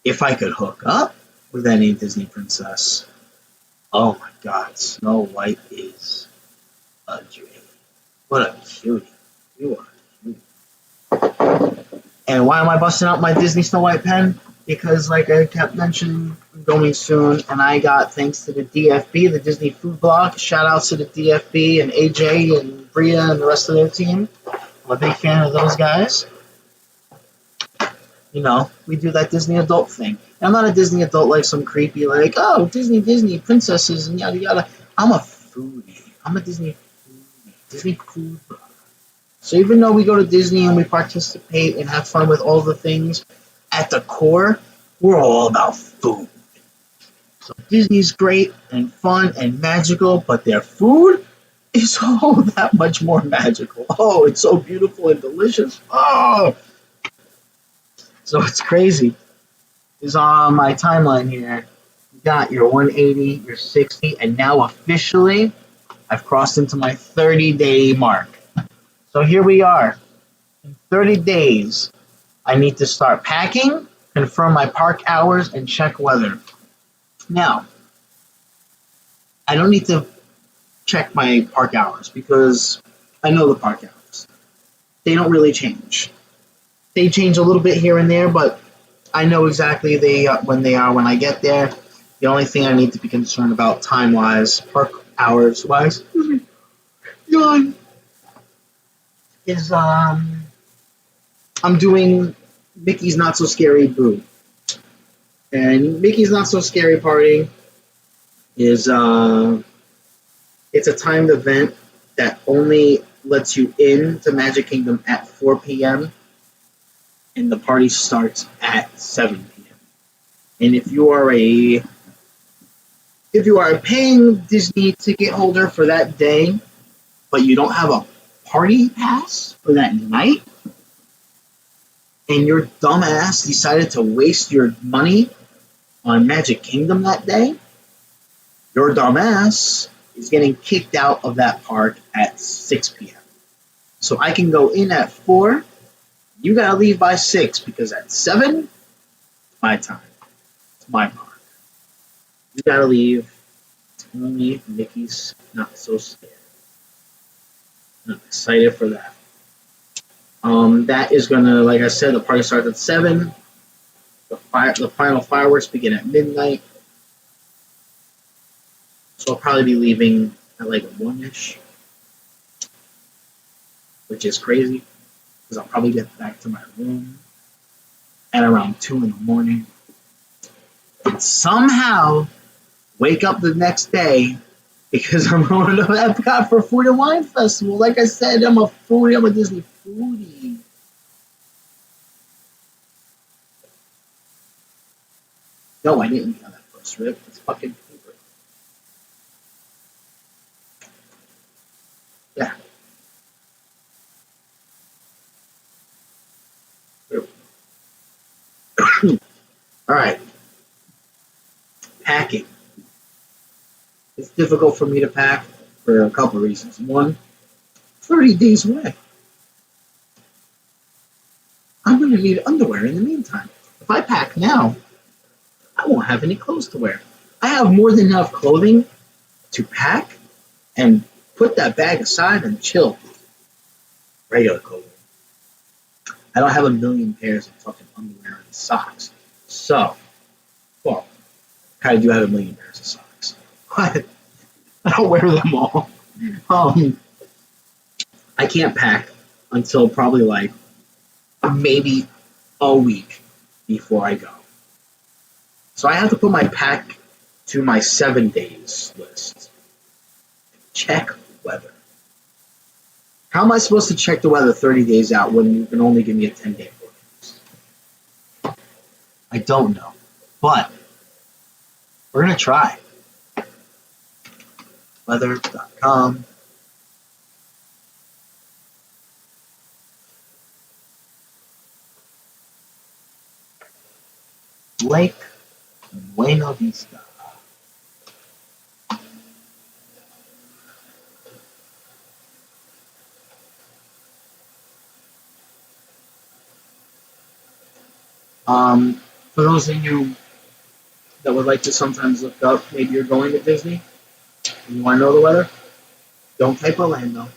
if I could hook up with any Disney princess, oh my God, Snow White is a dream. What a cutie. You are a cutie. And why am I busting out my Disney Snow White pen? Because, like I kept mentioning, I'm going soon, and I got, thanks to the DFB, the Disney Food Blog, shout outs to the DFB and AJ and Bria and the rest of their team. I'm a big fan of those guys. You know, we do that Disney adult thing. And I'm not a Disney adult like some creepy, like, oh, Disney princesses and yada yada. I'm a foodie. I'm a Disney food blogger. So even though we go to Disney and we participate and have fun with all the things, at the core, we're all about food. So Disney's great and fun and magical, but their food is all that much more magical. Oh, it's so beautiful and delicious. Oh! So it's crazy. Is on my timeline here. You got your 180, your 60, and now officially, I've crossed into my 30-day mark. So here we are. In 30 days, I need to start packing, confirm my park hours, and check weather. Now, I don't need to check my park hours because I know the park hours. They don't really change. They change a little bit here and there, but I know exactly when they are when I get there. The only thing I need to be concerned about time-wise, park hours-wise, yawn, is I'm doing Mickey's Not So Scary Boo. And Mickey's Not So Scary Party is it's a timed event that only lets you into Magic Kingdom at 4 p.m. and the party starts at 7 p.m. And if you are a paying Disney ticket holder for that day, but you don't have a party pass for that night, and your dumbass decided to waste your money on Magic Kingdom that day, your dumbass is getting kicked out of that park at 6 p.m. So I can go in at 4. You gotta leave by 6 because at 7, it's my time. It's my park. You gotta leave. Only Mickey's not so scared. I'm excited for that. That is gonna, like I said, the party starts at 7. The final fireworks begin at midnight. So I'll probably be leaving at like 1-ish, which is crazy because I'll probably get back to my room at around 2 in the morning and somehow wake up the next day because I'm going to Epcot for Food and Wine Festival. Like I said, I'm a foodie. I'm a Disney foodie. No, I didn't eat on that first rib. It's fucking paper. Yeah. All right. Packing. It's difficult for me to pack for a couple of reasons. One, 30 days away. I'm going to need underwear in the meantime. If I pack now, I won't have any clothes to wear. I have more than enough clothing to pack and put that bag aside and chill. Regular clothing. I don't have a million pairs of fucking underwear and socks. So, well, I do have a million pairs of socks. I don't wear them all. I can't pack until probably like maybe a week before I go. So I have to put my pack to my 7 days list. Check weather. How am I supposed to check the weather 30 days out when you can only give me a 10-day forecast? I don't know. But we're going to try. Weather.com. Lake Buena Vista. For those of you that would like to sometimes look up, maybe you're going to Disney and you want to know the weather, don't type Orlando.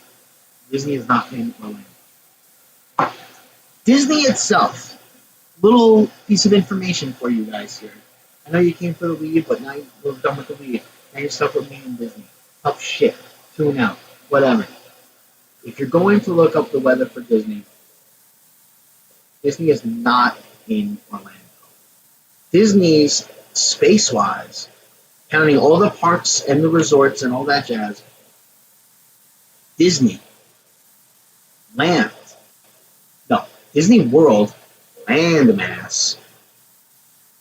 Disney is not in Orlando. Disney itself, little piece of information for you guys here. I know you came for the lead, but now we're done with the lead. Now you're stuck with me and Disney. Tough shit. Tune out. Whatever. If you're going to look up the weather for Disney, Disney is not in Orlando. Disney's space-wise, counting all the parks and the resorts and all that jazz, Disney Disney World landmass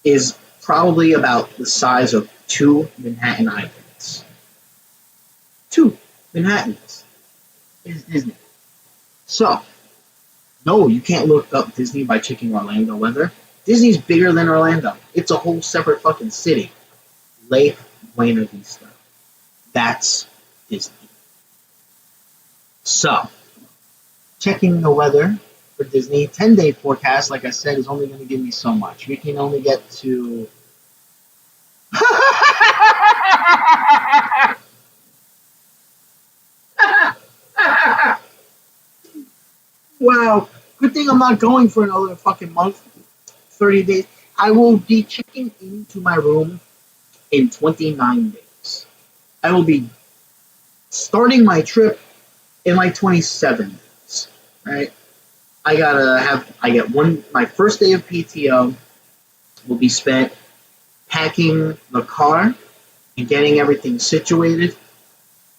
is probably about the size of 2 Manhattan Islands. 2 Manhattans is Disney. So, no, you can't look up Disney by checking Orlando weather. Disney's bigger than Orlando. It's a whole separate fucking city. Lake Buena Vista. That's Disney. So, checking the weather for Disney, 10-day forecast, like I said, is only going to give me so much. We can only get to... Wow. Good thing I'm not going for another fucking month, 30 days. I will be checking into my room in 29 days. I will be starting my trip in like 27 days, right? My first day of PTO will be spent packing the car and getting everything situated,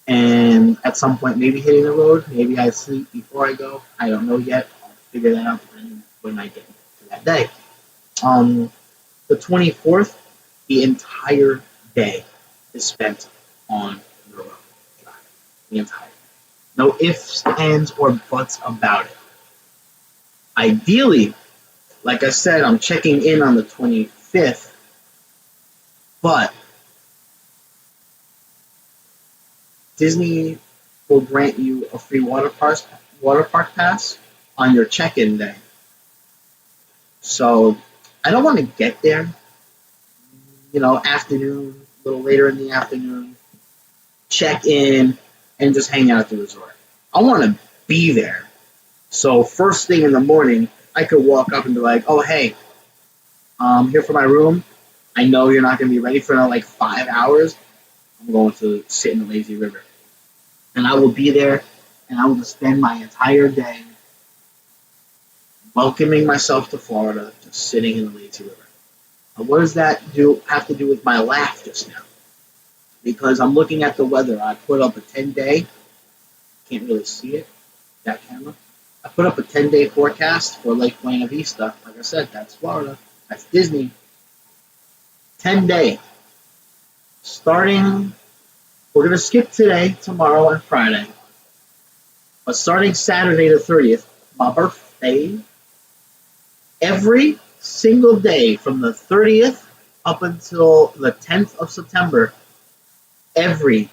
and at some point maybe hitting the road. Maybe I sleep before I go. I don't know yet. I'll figure that out when I get to that day. The 24th, the entire day is spent on the road. The entire day. No ifs, ands, or buts about it. Ideally, Like I said, I'm checking in on the 25th, but Disney will grant you a free water park pass on your check-in day. So I don't want to get there, afternoon, a little later in the afternoon, check in, and just hang out at the resort. I want to be there. So first thing in the morning, I could walk up and be like, oh, hey, I'm here for my room. I know you're not going to be ready for like 5 hours. I'm going to sit in the lazy river. And I will be there, and I will just spend my entire day welcoming myself to Florida, just sitting in the lazy river. Now, what does that have to do with my laugh just now? Because I'm looking at the weather. I put up a 10-day. Can't really see it, that camera. I put up a 10-day forecast for Lake Buena Vista. Like I said, that's Florida. That's Disney. 10-day. Starting, we're going to skip today, tomorrow, and Friday. But starting Saturday the 30th, my birthday, every single day from the 30th up until the 10th of September, every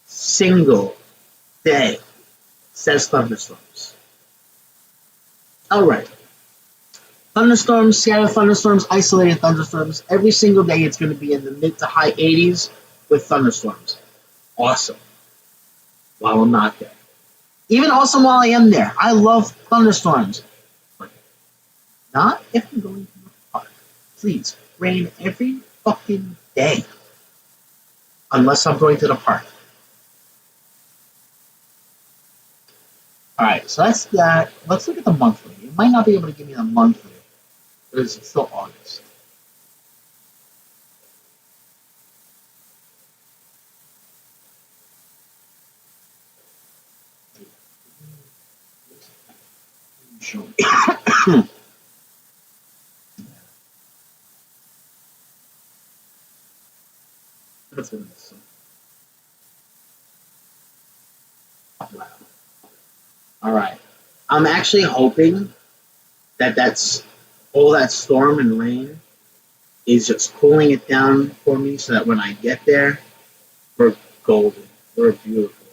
single day says thunderstorms. All right. Thunderstorms, scattered thunderstorms, isolated thunderstorms. Every single day it's going to be in the mid to high 80s with thunderstorms. Awesome. While I'm not there. Even awesome while I am there. I love thunderstorms. But not if I'm going to the park. Please, rain every fucking day. Unless I'm going to the park. Alright, so that's that. Let's look at the monthly. It might not be able to give me the monthly. Because it's still August. Show me. That's what it is. Wow. Alright. I'm actually hoping that's all that storm and rain is just cooling it down for me so that when I get there, we're golden. We're beautiful.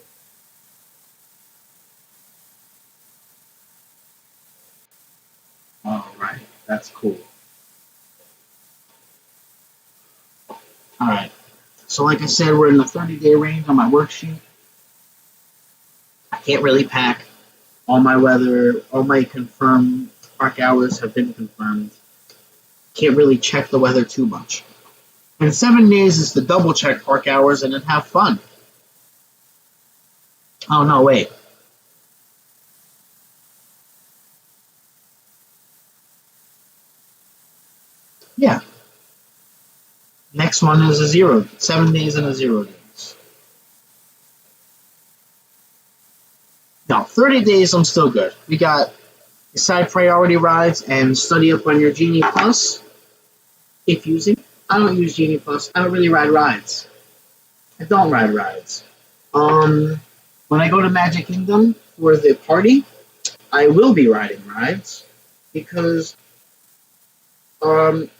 Alright. That's cool. Alright. So like I said, we're in the 30-day range on my worksheet. I can't really pack. All my confirmed park hours have been confirmed. Can't really check the weather too much. In 7 days is the double check park hours and then have fun. Oh no, wait. Yeah. Next one is a 0. 7 days and a 0 days. No, 30 days I'm still good. We got decide priority rides and study up on your Genie Plus. If using, I don't use Genie Plus. I don't really ride rides. I don't ride rides. When I go to Magic Kingdom for the party, I will be riding rides because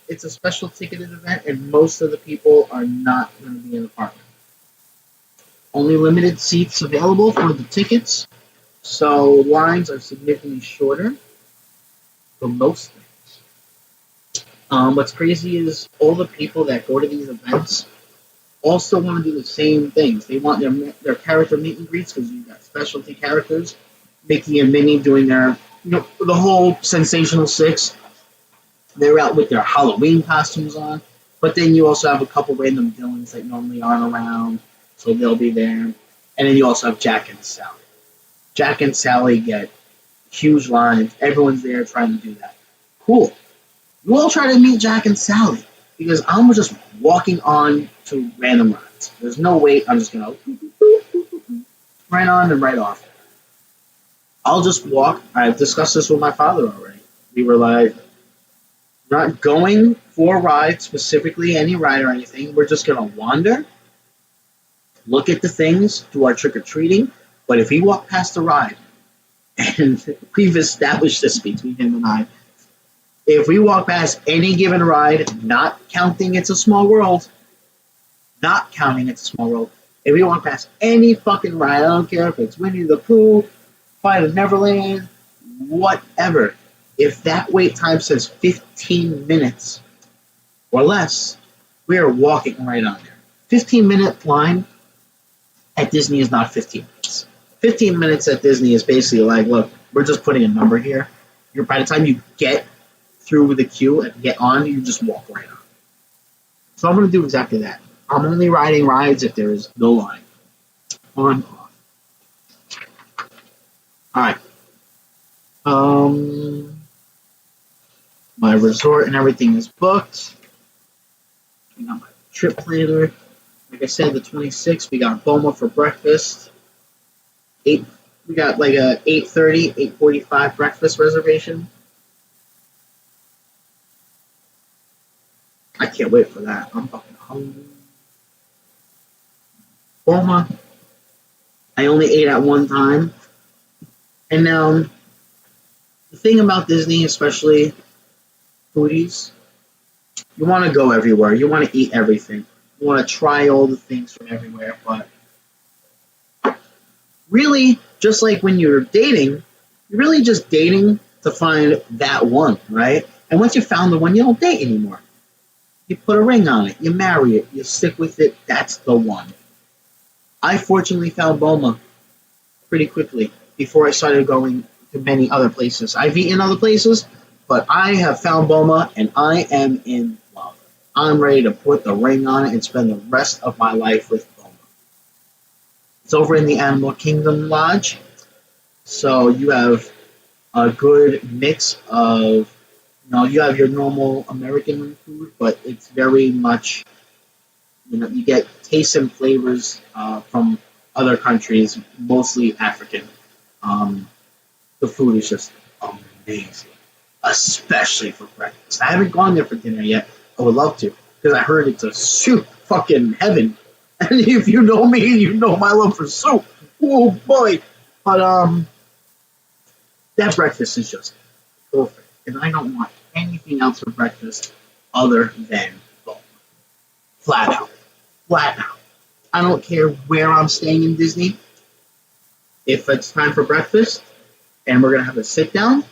it's a special ticketed event and most of the people are not going to be in the park. Only limited seats available for the tickets, so lines are significantly shorter for most things. What's crazy is all the people that go to these events also want to do the same things. They want their character meet and greets because you've got specialty characters. Mickey and Minnie doing their, the whole Sensational Six. They're out with their Halloween costumes on. But then you also have a couple random villains that normally aren't around, so they'll be there. And then you also have Jack and Sally. Jack and Sally get huge lines. Everyone's there trying to do that. Cool. You all try to meet Jack and Sally because I'm just walking on to random rides. There's no wait. I'm just going to right on and right off. I'll just walk. I've discussed this with my father already. We were like, not going for a ride, specifically any ride or anything. We're just going to wander, look at the things, do our trick-or-treating. But if he walked past the ride, and we've established this between him and I, If we walk past any given ride, not counting It's a Small World, not counting It's a Small World, if we walk past any fucking ride, I don't care if it's Winnie the Pooh, Flight of Neverland, whatever, if that wait time says 15 minutes or less, we are walking right on there. 15-minute line at Disney is not 15 minutes. 15 minutes at Disney is basically like, look, we're just putting a number here. By the time you get through the queue and get on, you just walk right on. So I'm going to do exactly that. I'm only riding rides if there is no line. On, off. Alright. My resort and everything is booked. I got my trip planner. Like I said, the 26th, we got Boma for breakfast. We got like a 8:30, 8:45 breakfast reservation. I can't wait for that. I'm fucking hungry. Boma. I only ate at one time. And now, the thing about Disney, especially foodies, you want to go everywhere. You want to eat everything. You want to try all the things from everywhere. But really, just like when you're dating, you're really just dating to find that one, right? And once you found the one, you don't date anymore. You put a ring on it. You marry it. You stick with it. That's the one. I fortunately found Boma pretty quickly before I started going to many other places. I've eaten other places, but I have found Boma, and I am in love. I'm ready to put the ring on it and spend the rest of my life with Boma. It's over in the Animal Kingdom Lodge, so you have a good mix of, you have your normal American food, but it's very much, you get tastes and flavors from other countries, mostly African. The food is just amazing, especially for breakfast. I haven't gone there for dinner yet. I would love to, because I heard it's a soup fucking heaven. And if you know me, you know my love for soup. Oh boy. But that breakfast is just perfect. And I don't want anything else for breakfast other than Boma. Flat out. Flat out. I don't care where I'm staying in Disney. If it's time for breakfast and we're going to have a sit down,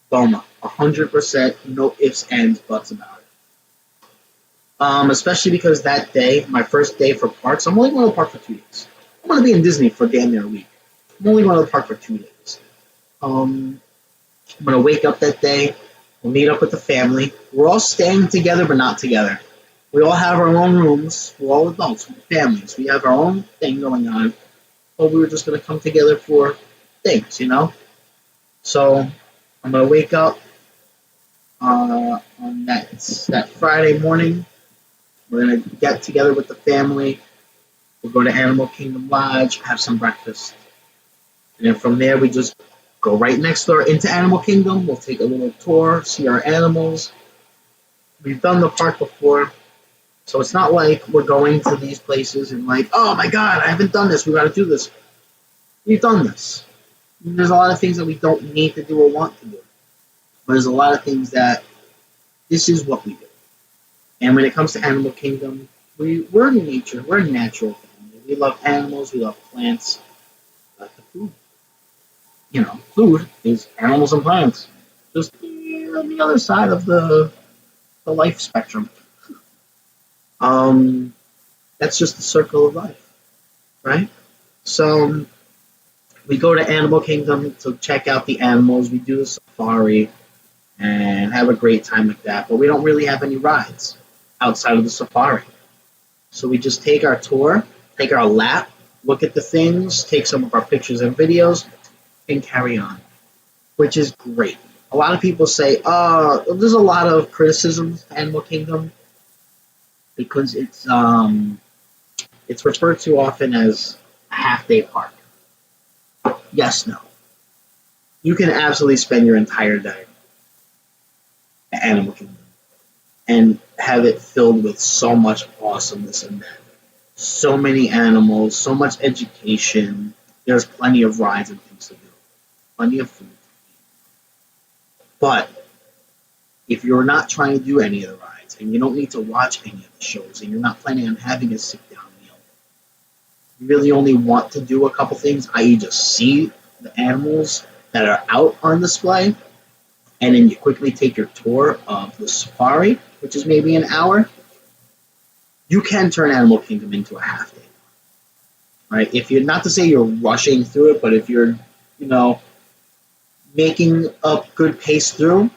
Boma. 100%, no ifs, ands, buts about it. Especially because that day, my first day for parks, I'm only going to the park for 2 days. I'm going to be in Disney for damn near a week. I'm only going to the park for 2 days. I'm going to wake up that day. We'll meet up with the family. We're all staying together, but not together. We all have our own rooms. We're all adults, families. We have our own thing going on. But we were just going to come together for things, So I'm going to wake up on that Friday morning. We're going to get together with the family. We'll go to Animal Kingdom Lodge, have some breakfast. And then from there, we just go right next door into Animal Kingdom. We'll take a little tour, see our animals. We've done the park before, so it's not like we're going to these places and like, oh my God, I haven't done this. We got to do this. We've done this. There's a lot of things that we don't need to do or want to do. But there's a lot of things that this is what we do. And when it comes to Animal Kingdom, we're in nature. We're a natural family. We love animals. We love plants. We love the food. Food is animals and plants. Just on the other side of the life spectrum. That's just the circle of life, right? So we go to Animal Kingdom to check out the animals. We do the safari and have a great time with that. But we don't really have any rides outside of the safari. So we just take our tour, take our lap, look at the things, take some of our pictures and videos, and carry on, which is great. A lot of people say, there's a lot of criticisms to Animal Kingdom because it's referred to often as a half-day park. Yes, no. You can absolutely spend your entire day at Animal Kingdom and have it filled with so much awesomeness and that. So many animals, so much education. There's plenty of rides and things to do. Plenty of food. But if you're not trying to do any of the rides and you don't need to watch any of the shows and you're not planning on having a sit-down meal, you really only want to do a couple things, i.e. just see the animals that are out on display, and then you quickly take your tour of the safari, which is maybe an hour, you can turn Animal Kingdom into a half day. Right? If you're not to say you're rushing through it, but if you're, making a good pace through,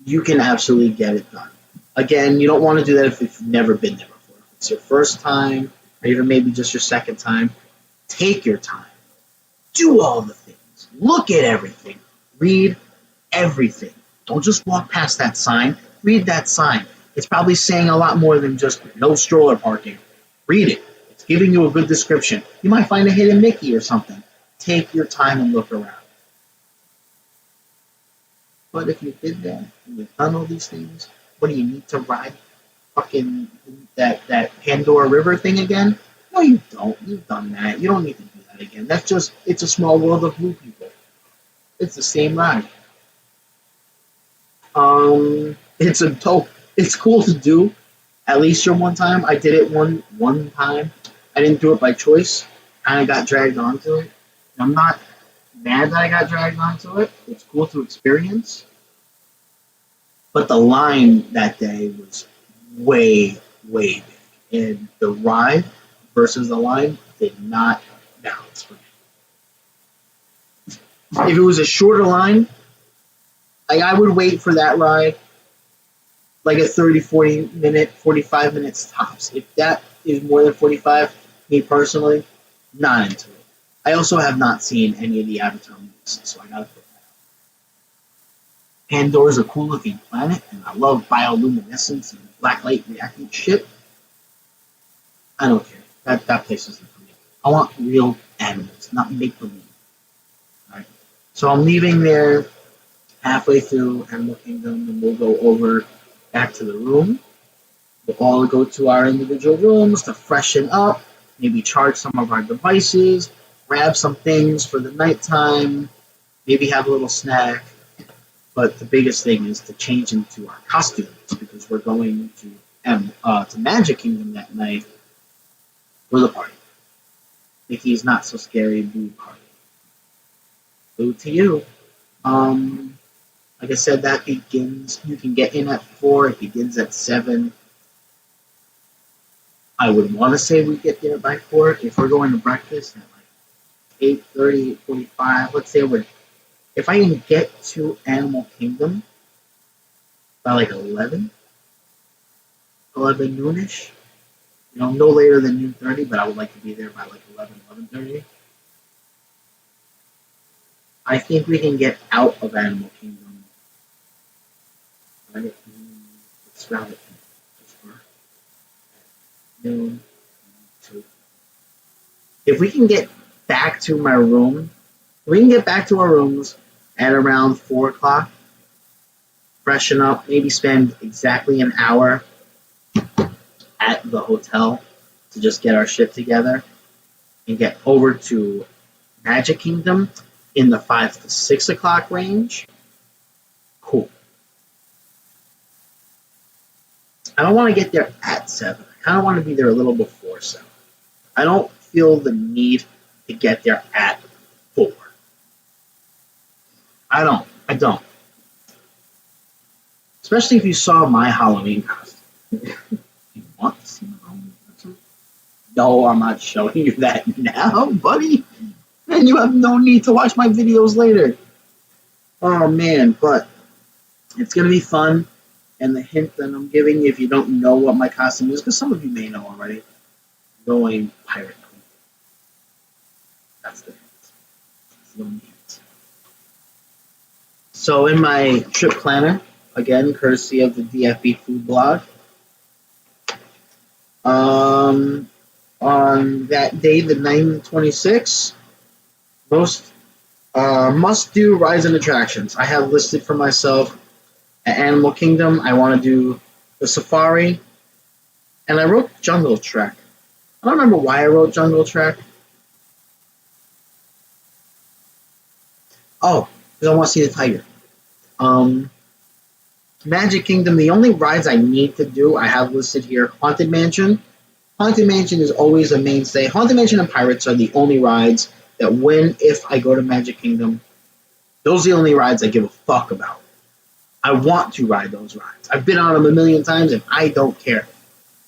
you can absolutely get it done. Again, you don't want to do that if you've never been there before. If it's your first time, or even maybe just your second time, take your time. Do all the things. Look at everything. Read everything. Don't just walk past that sign. Read that sign. It's probably saying a lot more than just no stroller parking. Read it. It's giving you a good description. You might find a hidden Mickey or something. Take your time and look around. But if you've been there and you've done all these things, what do you need to ride fucking that Pandora River thing again? No, you don't. You've done that. You don't need to do that again. It's a small world of blue people. It's the same ride. It's cool to do at least your one time. I did it one time. I didn't do it by choice. I got dragged onto it. I'm not mad that I got dragged onto it. It's cool to experience. But the line that day was way, way big. And the ride versus the line did not balance for me. If it was a shorter line, I would wait for that ride like a 30, 40 minute, 45 minutes tops. If that is more than 45, me personally, not into it. I also have not seen any of the Avatar movies, so I gotta put that out. Pandora's a cool looking planet, and I love bioluminescence and black light reacting shit. I don't care. That place isn't for me. I want real animals, not make-believe. Right? So I'm leaving there halfway through Animal Kingdom, and we'll go over back to the room. We'll all go to our individual rooms to freshen up, maybe charge some of our devices, grab some things for the nighttime, maybe have a little snack. But the biggest thing is to change into our costumes because we're going to Magic Kingdom that night for the party. Mickey's Not So Scary Boo Party. Boo to you. Like I said, that begins, you can get in at 4, it begins at 7. I would want to say we get there by 4. If we're going to breakfast at like 8:30, 8:45, let's say if I can get to Animal Kingdom by like 11 noonish, no later than noon 30, but I would like to be there by like 11:30. I think we can get out of Animal Kingdom. Right? It's around noon. If we can get back to my room, we can get back to our rooms at around 4 o'clock, freshen up, maybe spend exactly an hour at the hotel to just get our shit together and get over to Magic Kingdom in the 5 to 6 o'clock range. Cool. I don't want to get there at 7. I kind of want to be there a little before 7. I don't feel the need to get there at 4. I don't. Especially if you saw my Halloween costume. You want to see my Halloween costume? No, I'm not showing you that now, buddy. And you have no need to watch my videos later. Oh, man, but it's going to be fun. And the hint that I'm giving you, if you don't know what my costume is, because some of you may know already, going Pirate Queen. That's the hint. That's the only hint. So in my trip planner, again, courtesy of the DFB Food Blog, on that day, the 9/26, most must-do rides and attractions. I have listed for myself at Animal Kingdom, I want to do the Safari, and I wrote Jungle Trek. I don't remember why I wrote Jungle Trek. Oh, because I want to see the tiger. Magic Kingdom, the only rides I need to do, I have listed here, Haunted Mansion. Haunted Mansion is always a mainstay. Haunted Mansion and Pirates are the only rides that if I go to Magic Kingdom, those are the only rides I give a fuck about. I want to ride those rides. I've been on them a million times and I don't care.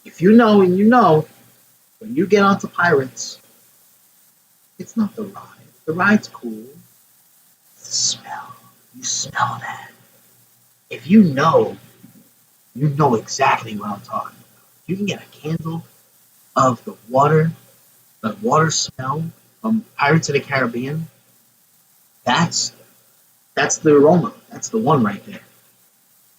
If you know and you know, when you get onto Pirates, it's not the ride. The ride's cool. It's the smell. You smell that. If you know exactly what I'm talking about. You can get a candle of the water smell from Pirates of the Caribbean. That's the aroma. That's the one right there.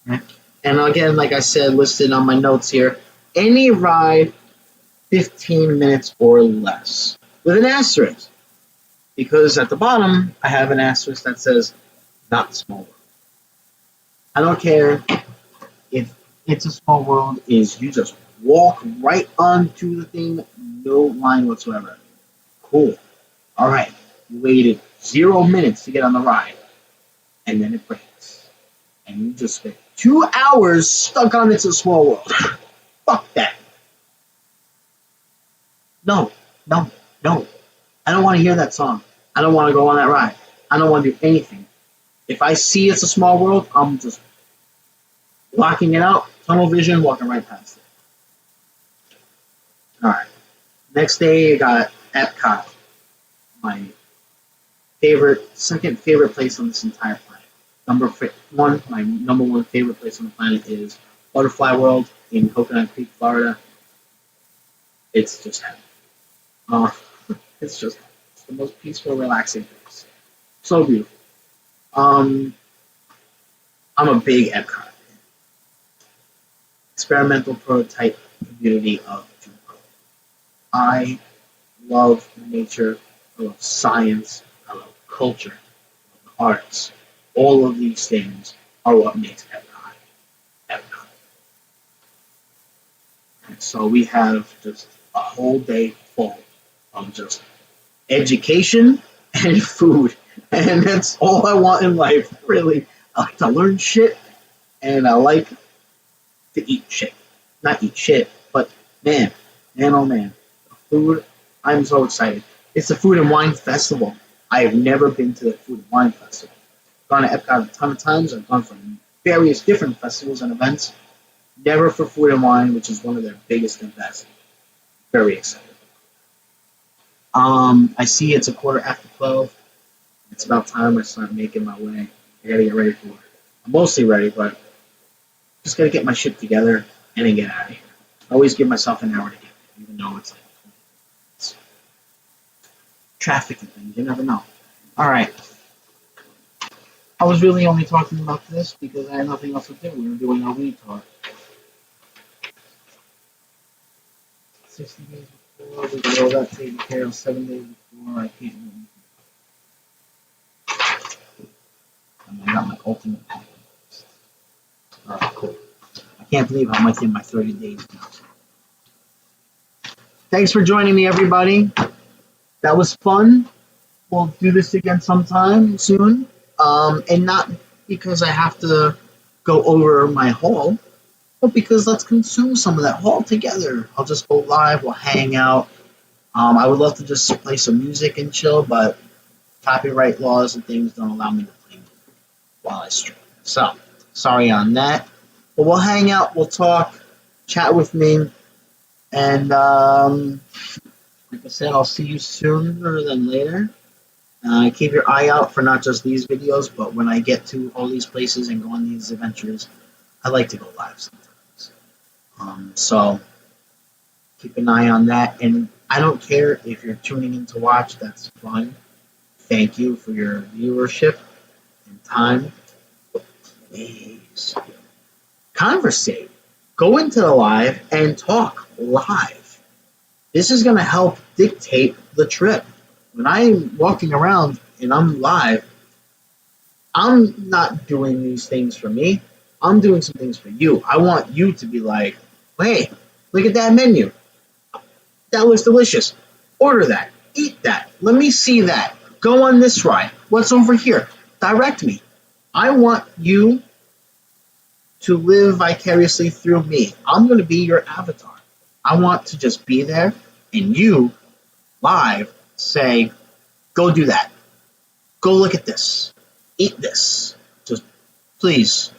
Right? And again, like I said, listed on my notes here, any ride 15 minutes or less with an asterisk. Because at the bottom, I have an asterisk that says, not Small World. I don't care if It's a Small World is you just walk right onto the thing, no line whatsoever. Cool. All right. You waited 0 minutes to get on the ride, and then it breaks. And you just spent 2 hours stuck on It's a Small World. Fuck that. No. I don't want to hear that song. I don't want to go on that ride. I don't want to do anything. If I see It's a Small World, I'm just blocking it out, tunnel vision, walking right past it. Alright. Next day, I got Epcot. My second favorite place on this entire planet. My number one favorite place on the planet is Butterfly World in Coconut Creek, Florida. It's just heaven. It's the most peaceful, relaxing place. So beautiful. I'm a big Epcot fan. Experimental prototype community of Jupiter. I love nature. I love science. I love culture. I love arts. All of these things are what makes Epcot. And so we have just a whole day full of just education and food. And that's all I want in life, really. I like to learn shit, and I like to eat shit. Not eat shit, but man, oh man. Food, I'm so excited. It's the Food and Wine Festival. I have never been to the Food and Wine Festival. I've gone to Epcot a ton of times. I've gone for various different festivals and events. Never for Food and Wine, which is one of their biggest and best. Very excited. I see it's 12:15. It's about time I start making my way. I gotta get ready for work. I'm mostly ready, but just gotta get my shit together and then get out of here. I always give myself an hour to get there, even though it's like it's traffic and things. You never know. All right. I was really only talking about this because I had nothing else to do. We were doing our weed talk. 60 days before, we got all that taken care of. 7 days before, I can't do anything. And I got my ultimate package. Alright, cool. I can't believe I'm within my 30 days now. Thanks for joining me, everybody. That was fun. We'll do this again sometime soon. And not because I have to go over my haul, but because let's consume some of that haul together. I'll just go live, we'll hang out. I would love to just play some music and chill, but copyright laws and things don't allow me to play while I stream. So, sorry on that. But we'll hang out, we'll talk, chat with me, and like I said, I'll see you sooner than later. Keep your eye out for not just these videos, but when I get to all these places and go on these adventures, I like to go live sometimes. So keep an eye on that. And I don't care if you're tuning in to watch, that's fine. Thank you for your viewership and time. But please, conversate. Go into the live and talk live. This is going to help dictate the trip. When I'm walking around and I'm live, I'm not doing these things for me. I'm doing some things for you. I want you to be like, hey, look at that menu. That looks delicious. Order that. Eat that. Let me see that. Go on this ride. What's over here? Direct me. I want you to live vicariously through me. I'm going to be your avatar. I want to just be there and you live say, go do that. Go look at this. Eat this. Just please,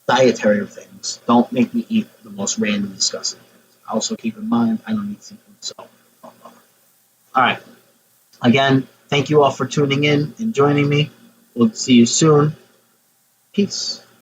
dietary things. Don't make me eat the most random, disgusting things. Also keep in mind, I don't eat seafood, so. All right. Again, thank you all for tuning in and joining me. We'll see you soon. Peace.